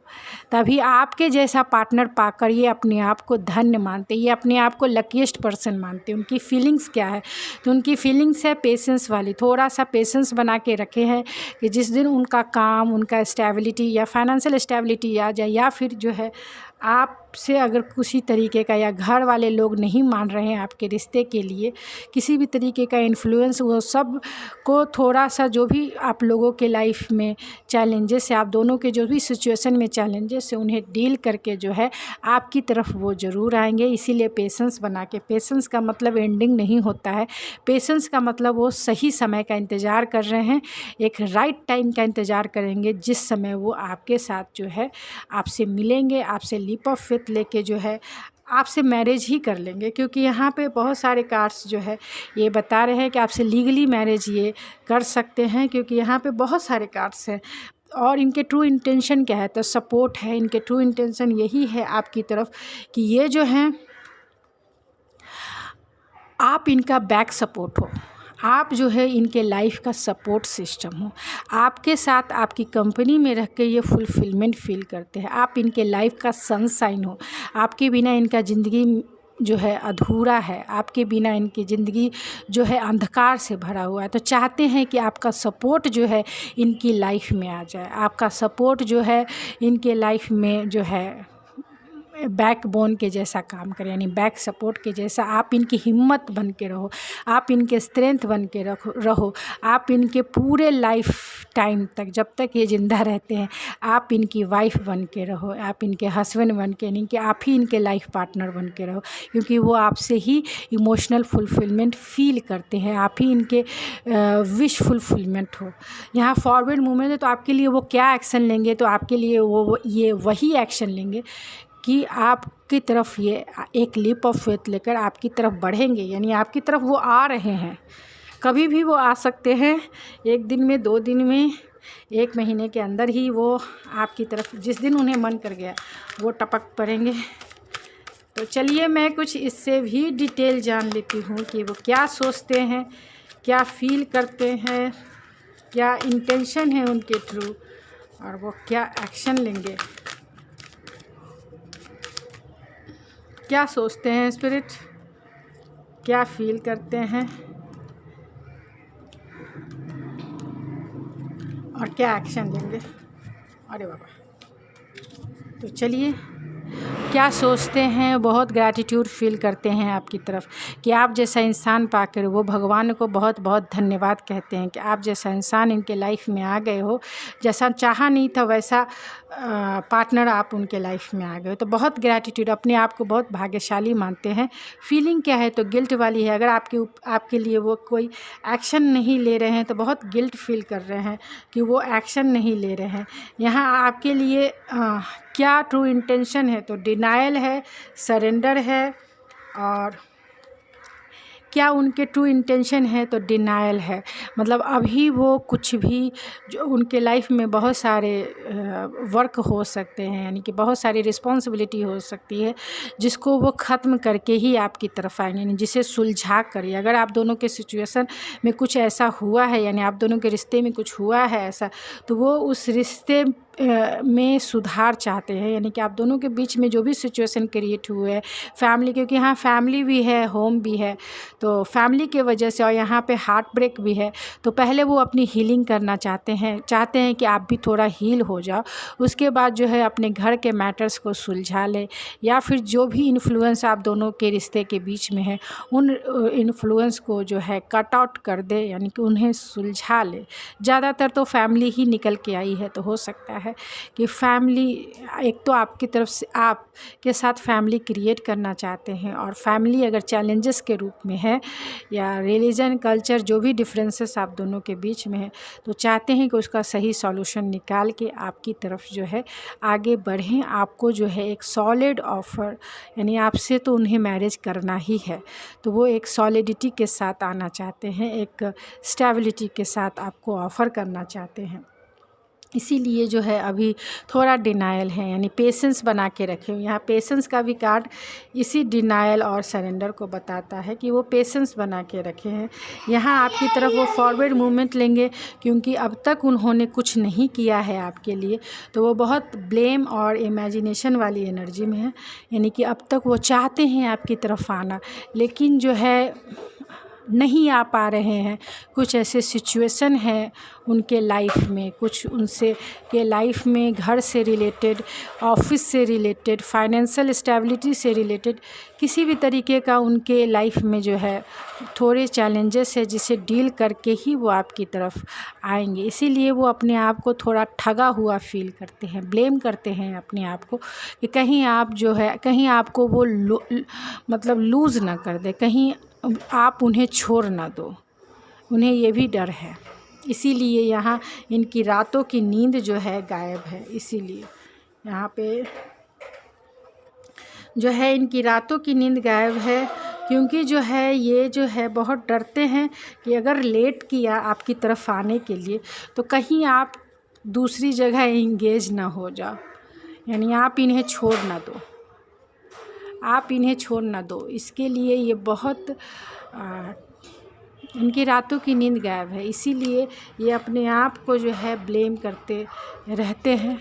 तभी आपके जैसा पार्टनर पाकर ये अपने आप को धन्य मानते, ये अपने आप को लकीएस्ट पर्सन मानते। उनकी फीलिंग्स क्या है, तो उनकी फीलिंग्स है पेशेंस वाली। थोड़ा सा पेशेंस बना के रखे हैं कि जिस दिन उनका काम, उनका स्टेबिलिटी या फाइनेंशियल स्टेबिलिटी आ जाए, या फिर जो है आपसे अगर किसी तरीके का, या घर वाले लोग नहीं मान रहे हैं आपके रिश्ते के लिए, किसी भी तरीके का इन्फ्लुएंस, वो सब को थोड़ा सा जो भी आप लोगों के लाइफ में चैलेंजेस है, आप दोनों के जो भी सिचुएशन में चैलेंजेस है, उन्हें डील करके जो है आपकी तरफ वो ज़रूर आएंगे। इसीलिए पेशेंस बना के, पेशेंस का मतलब एंडिंग नहीं होता है, पेशेंस का मतलब वो सही समय का इंतज़ार कर रहे हैं, एक राइट टाइम का इंतज़ार करेंगे, जिस समय वो आपके साथ जो है आपसे मिलेंगे, आपसे लीप ऑफ फेथ लेके जो है आपसे मैरिज ही कर लेंगे। क्योंकि यहाँ पे बहुत सारे कार्ड्स जो है ये बता रहे हैं कि आपसे लीगली मैरिज ये कर सकते हैं, क्योंकि यहाँ पे बहुत सारे कार्ड्स हैं। और इनके ट्रू इंटेंशन क्या है, तो सपोर्ट है। इनके ट्रू इंटेंशन यही है आपकी तरफ कि ये जो हैं आप इनका बैक सपोर्ट हो, आप जो है इनके लाइफ का सपोर्ट सिस्टम हो, आपके साथ आपकी कंपनी में रह के ये फुलफिलमेंट फील करते हैं, आप इनके लाइफ का सनशाइन हो। आपके बिना इनका ज़िंदगी जो है अधूरा है, आपके बिना इनकी ज़िंदगी जो है अंधकार से भरा हुआ है। तो चाहते हैं कि आपका सपोर्ट जो है इनकी लाइफ में आ जाए, आपका सपोर्ट जो है इनके लाइफ में जो है बैकबोन के जैसा काम करे, यानी बैक सपोर्ट के जैसा। आप इनकी हिम्मत बन के रहो, आप इनके स्ट्रेंथ बन के रहो, आप इनके पूरे लाइफ टाइम तक, जब तक ये ज़िंदा रहते हैं, आप इनकी वाइफ बन के रहो, आप इनके हस्बैंड बन के, नहीं कि आप ही इनके लाइफ पार्टनर बन के रहो। क्योंकि वो आपसे ही इमोशनल फुलफिलमेंट फील करते हैं, आप ही इनके विश फुलफिलमेंट हो। यहाँ फॉरवर्ड मूवमेंट है, तो आपके लिए वो क्या एक्शन लेंगे, तो आपके लिए वो ये वही एक्शन लेंगे कि आपकी तरफ ये एक लीप ऑफ फेथ लेकर आपकी तरफ बढ़ेंगे, यानी आपकी तरफ वो आ रहे हैं। कभी भी वो आ सकते हैं, 1 दिन में, 2 दिन में, 1 महीने के अंदर ही वो आपकी तरफ जिस दिन उन्हें मन कर गया वो टपक पड़ेंगे। तो चलिए मैं कुछ इससे भी डिटेल जान लेती हूँ कि वो क्या सोचते हैं, क्या फील करते हैं, क्या इंटेंशन है उनके थ्रू, और वो क्या एक्शन लेंगे, क्या सोचते हैं स्पिरिट, क्या फील करते हैं और क्या एक्शन लेंगे। अरे बाबा, तो चलिए क्या सोचते हैं। बहुत ग्रैटिट्यूड फील करते हैं आपकी तरफ कि आप जैसा इंसान पाकर वो भगवान को बहुत बहुत धन्यवाद कहते हैं कि आप जैसा इंसान इनके लाइफ में आ गए हो, जैसा चाहा नहीं था वैसा पार्टनर आप उनके लाइफ में आ गए हो। तो बहुत ग्रैटिट्यूड, अपने आप को बहुत भाग्यशाली मानते हैं। फीलिंग क्या है तो गिल्ट वाली है। अगर आपके लिए वो कोई एक्शन नहीं ले रहे हैं तो बहुत गिल्ट फील कर रहे हैं कि वो एक्शन नहीं ले रहे हैं। यहाँ आपके लिए क्या ट्रू इंटेंशन है तो डिनायल है, सरेंडर है, और क्या उनके ट्रू इंटेंशन है तो डिनायल है। मतलब अभी वो कुछ भी जो उनके लाइफ में बहुत सारे वर्क हो सकते हैं, यानी कि बहुत सारी रिस्पॉन्सिबिलिटी हो सकती है जिसको वो ख़त्म करके ही आपकी तरफ आएंगे, यानी जिसे सुलझा कर। अगर आप दोनों के सिचुएशन में कुछ ऐसा हुआ है, यानी आप दोनों के रिश्ते में कुछ हुआ है ऐसा, तो वो उस रिश्ते में सुधार चाहते हैं। यानी कि आप दोनों के बीच में जो भी सिचुएशन क्रिएट हुए है फैमिली, क्योंकि यहाँ फैमिली भी है, होम भी है, तो फैमिली के वजह से, और यहाँ पे हार्ट ब्रेक भी है, तो पहले वो अपनी हीलिंग करना चाहते हैं कि आप भी थोड़ा हील हो जाओ। उसके बाद जो है अपने घर के मैटर्स को सुलझा ले, या फिर जो भी इन्फ्लुएंस आप दोनों के रिश्ते के बीच में है उन इन्फ्लुएंस को जो है कट आउट कर दे, यानी कि उन्हें सुलझा ले। ज़्यादातर तो फैमिली ही निकल के आई है, तो हो सकता है कि फैमिली एक तो आपकी तरफ से आपके साथ फैमिली क्रिएट करना चाहते हैं, और फैमिली अगर चैलेंजेस के रूप में है या रिलीजन कल्चर जो भी डिफरेंसेस आप दोनों के बीच में है, तो चाहते हैं कि उसका सही सॉल्यूशन निकाल के आपकी तरफ जो है आगे बढ़ें। आपको जो है एक सॉलिड ऑफर, यानी आपसे तो उन्हें मैरिज करना ही है, तो वो एक सॉलिडिटी के साथ आना चाहते हैं, एक स्टेबिलिटी के साथ आपको ऑफ़र करना चाहते हैं। इसीलिए जो है अभी थोड़ा डिनायल है, यानी पेशेंस बना के रखे। यहाँ पेशेंस का भी कार्ड इसी डिनायल और सरेंडर को बताता है कि वो पेशेंस बना के रखे हैं। यहाँ आपकी तरफ वो फॉरवर्ड मूवमेंट लेंगे, क्योंकि अब तक उन्होंने कुछ नहीं किया है आपके लिए, तो वो बहुत ब्लेम और इमेजिनेशन वाली एनर्जी में है। यानी कि अब तक वो चाहते हैं आपकी तरफ आना, लेकिन जो है नहीं आ पा रहे हैं। कुछ ऐसे सिचुएशन है उनके लाइफ में, कुछ उनसे के लाइफ में घर से रिलेटेड, ऑफिस से रिलेटेड, फाइनेंशियल स्टेबिलिटी से रिलेटेड किसी भी तरीके का उनके लाइफ में जो है थोड़े चैलेंजेस है, जिसे डील करके ही वो आपकी तरफ आएंगे। इसीलिए वो अपने आप को थोड़ा ठगा हुआ फील करते हैं, ब्लेम करते हैं अपने आप को कि कहीं आप जो है, कहीं आपको वो मतलब लूज़ ना कर दे, कहीं आप उन्हें छोड़ ना दो, उन्हें ये भी डर है। इसीलिए यहाँ इनकी रातों की नींद जो है गायब है। इसीलिए यहाँ पे जो है इनकी रातों की नींद गायब है, क्योंकि जो है ये जो है बहुत डरते हैं कि अगर लेट किया आपकी तरफ आने के लिए तो कहीं आप दूसरी जगह इंगेज ना हो जाओ, यानी आप इन्हें छोड़ ना दो, आप इन्हें छोड़ ना दो। इसके लिए ये बहुत इनकी रातों की नींद गायब है। इसीलिए ये अपने आप को जो है ब्लेम करते रहते हैं,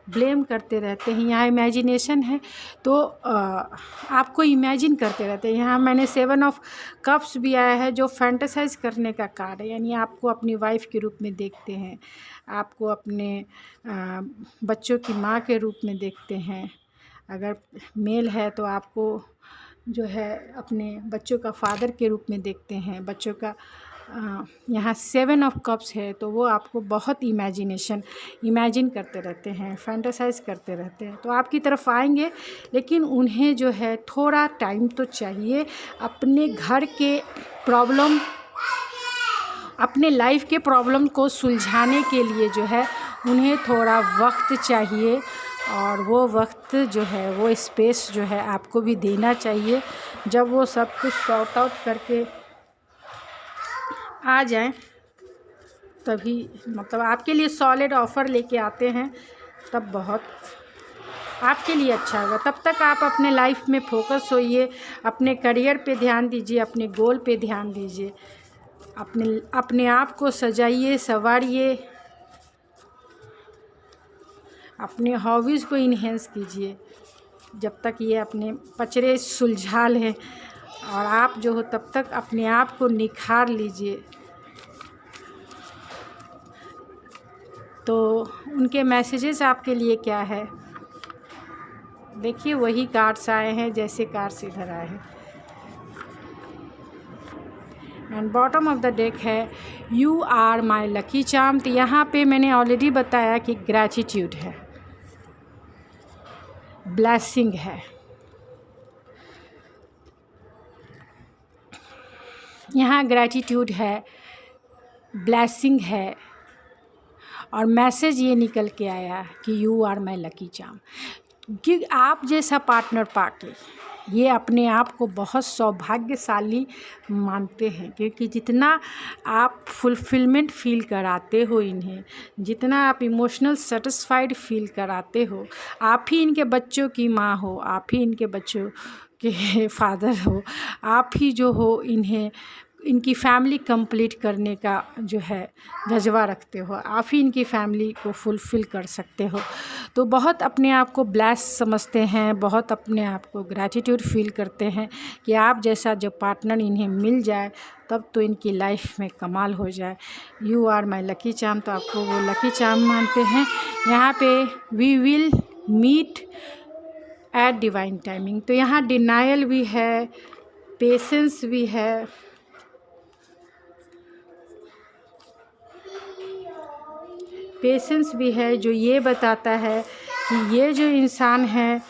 ब्लेम करते रहते हैं। यहाँ इमेजिनेशन है तो आपको इमेजिन करते रहते हैं। यहाँ मैंने 7 ऑफ कप्स भी आया है जो फैंटेसाइज करने का कार्ड है, यानी आपको अपनी वाइफ के रूप में देखते हैं, आपको अपने बच्चों की माँ के रूप में देखते हैं। अगर मेल है तो आपको जो है अपने बच्चों का फादर के रूप में देखते हैं। बच्चों का यहाँ 7 ऑफ कप्स है तो वो आपको बहुत इमेजिन करते रहते हैं, फैंटेसाइज करते रहते हैं। तो आपकी तरफ आएंगे, लेकिन उन्हें जो है थोड़ा टाइम तो चाहिए। अपने घर के प्रॉब्लम, अपने लाइफ के प्रॉब्लम को सुलझाने के लिए जो है उन्हें थोड़ा वक्त चाहिए, और वो वक्त जो है, वो स्पेस जो है आपको भी देना चाहिए। जब वो सब कुछ सॉर्ट आउट करके आ जाएं तभी मतलब आपके लिए सॉलिड ऑफ़र लेके आते हैं, तब बहुत आपके लिए अच्छा होगा। तब तक आप अपने लाइफ में फोकस होइए, अपने करियर पे ध्यान दीजिए, अपने गोल पे ध्यान दीजिए, अपने आप को सजाइए, संवारिए, अपने हॉबीज़ को इन्हेंस कीजिए जब तक ये अपने पचड़े सुलझा लें, और आप जो हो तब तक अपने आप को निखार लीजिए। तो उनके मैसेजेस आपके लिए क्या है, देखिए वही कार्ड्स आए हैं जैसे कार्ड्स इधर आए हैं। And bottom of the deck है you are my lucky charm. तो यहाँ पे मैंने ऑलरेडी बताया कि ग्रैटिट्यूड है, ब्लेसिंग है, यहाँ ग्रैटिट्यूड है, ब्लेसिंग है, और मैसेज ये निकल के आया कि you are my lucky charm. कि आप जैसा पार्टनर पाके ये अपने आप को बहुत सौभाग्यशाली मानते हैं, क्योंकि जितना आप फुलफिलमेंट फ़ील कराते हो इन्हें, जितना आप इमोशनल सेटिस्फाइड फ़ील कराते हो, आप ही इनके बच्चों की माँ हो, आप ही इनके बच्चों के फादर हो, आप ही जो हो इन्हें इनकी फैमिली कंप्लीट करने का जो है जज्बा रखते हो, आप ही इनकी फैमिली को फुलफ़िल कर सकते हो। तो बहुत अपने आप को ब्लेस समझते हैं, बहुत अपने आप को ग्रैटिट्यूड फ़ील करते हैं कि आप जैसा जो पार्टनर इन्हें मिल जाए तब तो इनकी लाइफ में कमाल हो जाए। You are my lucky charm, तो आपको वो लकी चार्म मानते हैं। यहाँ पे we will meet at divine timing. तो यहाँ डिनायल भी है, पेशेंस भी है, पेशेंस भी है, जो ये बताता है कि ये जो इंसान है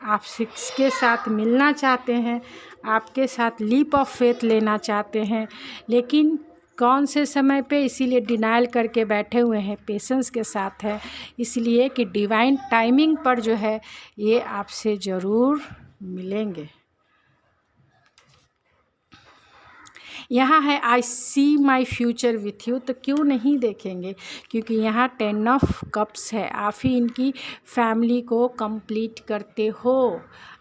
आपसे के साथ मिलना चाहते हैं, आपके साथ लीप ऑफ फेथ लेना चाहते हैं, लेकिन कौन से समय पे, इसीलिए डिनायल करके बैठे हुए हैं, पेशेंस के साथ है, इसलिए कि डिवाइन टाइमिंग पर जो है ये आपसे ज़रूर मिलेंगे। यहाँ है आई सी माई फ्यूचर विथ यू। तो क्यों नहीं देखेंगे, क्योंकि यहाँ 10 ऑफ कप्स है। आप ही इनकी फैमिली को कंप्लीट करते हो,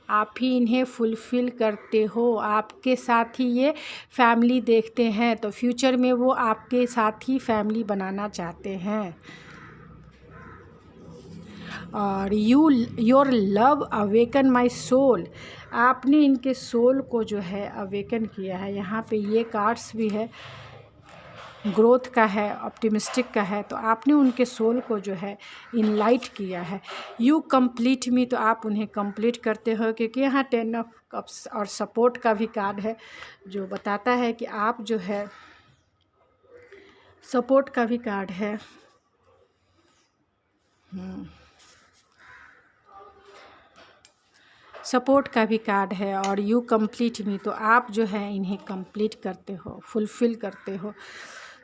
आप ही इन्हें फुलफ़िल करते हो, आपके साथ ही ये फैमिली देखते हैं, तो फ्यूचर में वो आपके साथ ही फैमिली बनाना चाहते हैं। और your love awaken my soul, आपने इनके सोल को जो है अवेकन किया है। यहाँ पे ये कार्ड्स भी है, ग्रोथ का है, ऑप्टिमिस्टिक का है, तो आपने उनके सोल को जो है इनलाइट किया है। यू कंप्लीट मी, तो आप उन्हें कंप्लीट करते हो, क्योंकि यहाँ 10 ऑफ कप्स और सपोर्ट का भी कार्ड है जो बताता है कि आप जो है सपोर्ट का भी कार्ड है। सपोर्ट का भी कार्ड है, और यू कंप्लीट मी, तो आप जो है इन्हें कंप्लीट करते हो, फुलफ़िल करते हो।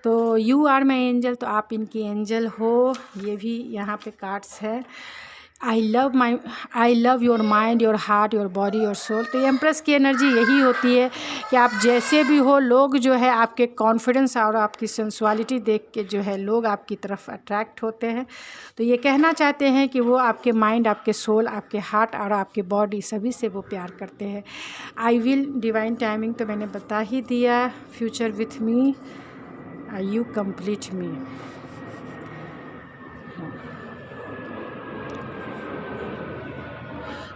तो यू आर माई एंजल, तो आप इनकी एंजल हो, ये भी यहाँ पे कार्ड्स है। I love your mind, your heart, your body, your soul. तो एम्प्रेस की एनर्जी यही होती है कि आप जैसे भी हो, लोग जो है आपके कॉन्फिडेंस और आपकी सेंसुअलिटी देख के जो है लोग आपकी तरफ अट्रैक्ट होते हैं। तो ये कहना चाहते हैं कि वो आपके माइंड, आपके सोल, आपके हार्ट और आपके बॉडी सभी से वो प्यार करते हैं। आई विल डिवाइन टाइमिंग, तो मैंने बता ही दिया। Future with me, you complete me.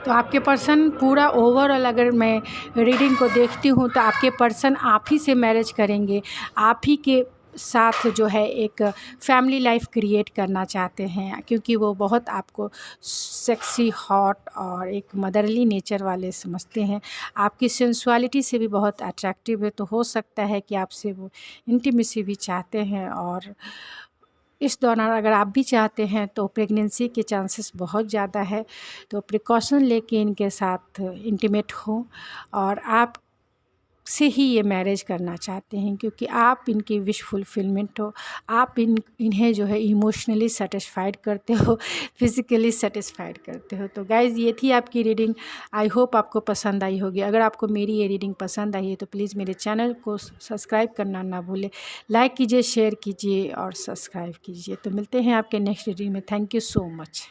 तो आपके पर्सन पूरा ओवरऑल अगर मैं रीडिंग को देखती हूँ तो आपके पर्सन आप ही से मैरिज करेंगे, आप ही के साथ जो है एक फैमिली लाइफ क्रिएट करना चाहते हैं, क्योंकि वो बहुत आपको सेक्सी, हॉट और एक मदरली नेचर वाले समझते हैं। आपकी सेंसुअलिटी से भी बहुत अट्रैक्टिव है, तो हो सकता है कि आपसे वो इंटीमेसी भी चाहते हैं। और इस दौरान अगर आप भी चाहते हैं तो प्रेगनेंसी के चांसेस बहुत ज़्यादा है, तो प्रिकॉशन लेके इनके साथ इंटीमेट हो। और आप से ही ये मैरिज करना चाहते हैं, क्योंकि आप इनकी विश फुलफिलमेंट हो, आप इन्हें जो है इमोशनली सेटिस्फाइड करते हो, फिज़िकली सेटिस्फाइड करते हो। तो गाइज़ ये थी आपकी रीडिंग, आई होप आपको पसंद आई होगी। अगर आपको मेरी ये रीडिंग पसंद आई है तो प्लीज़ मेरे चैनल को सब्सक्राइब करना ना भूलें, लाइक कीजिए, शेयर कीजिए और सब्सक्राइब कीजिए। तो मिलते हैं आपके नेक्स्ट रीडिंग में। Thank you so much.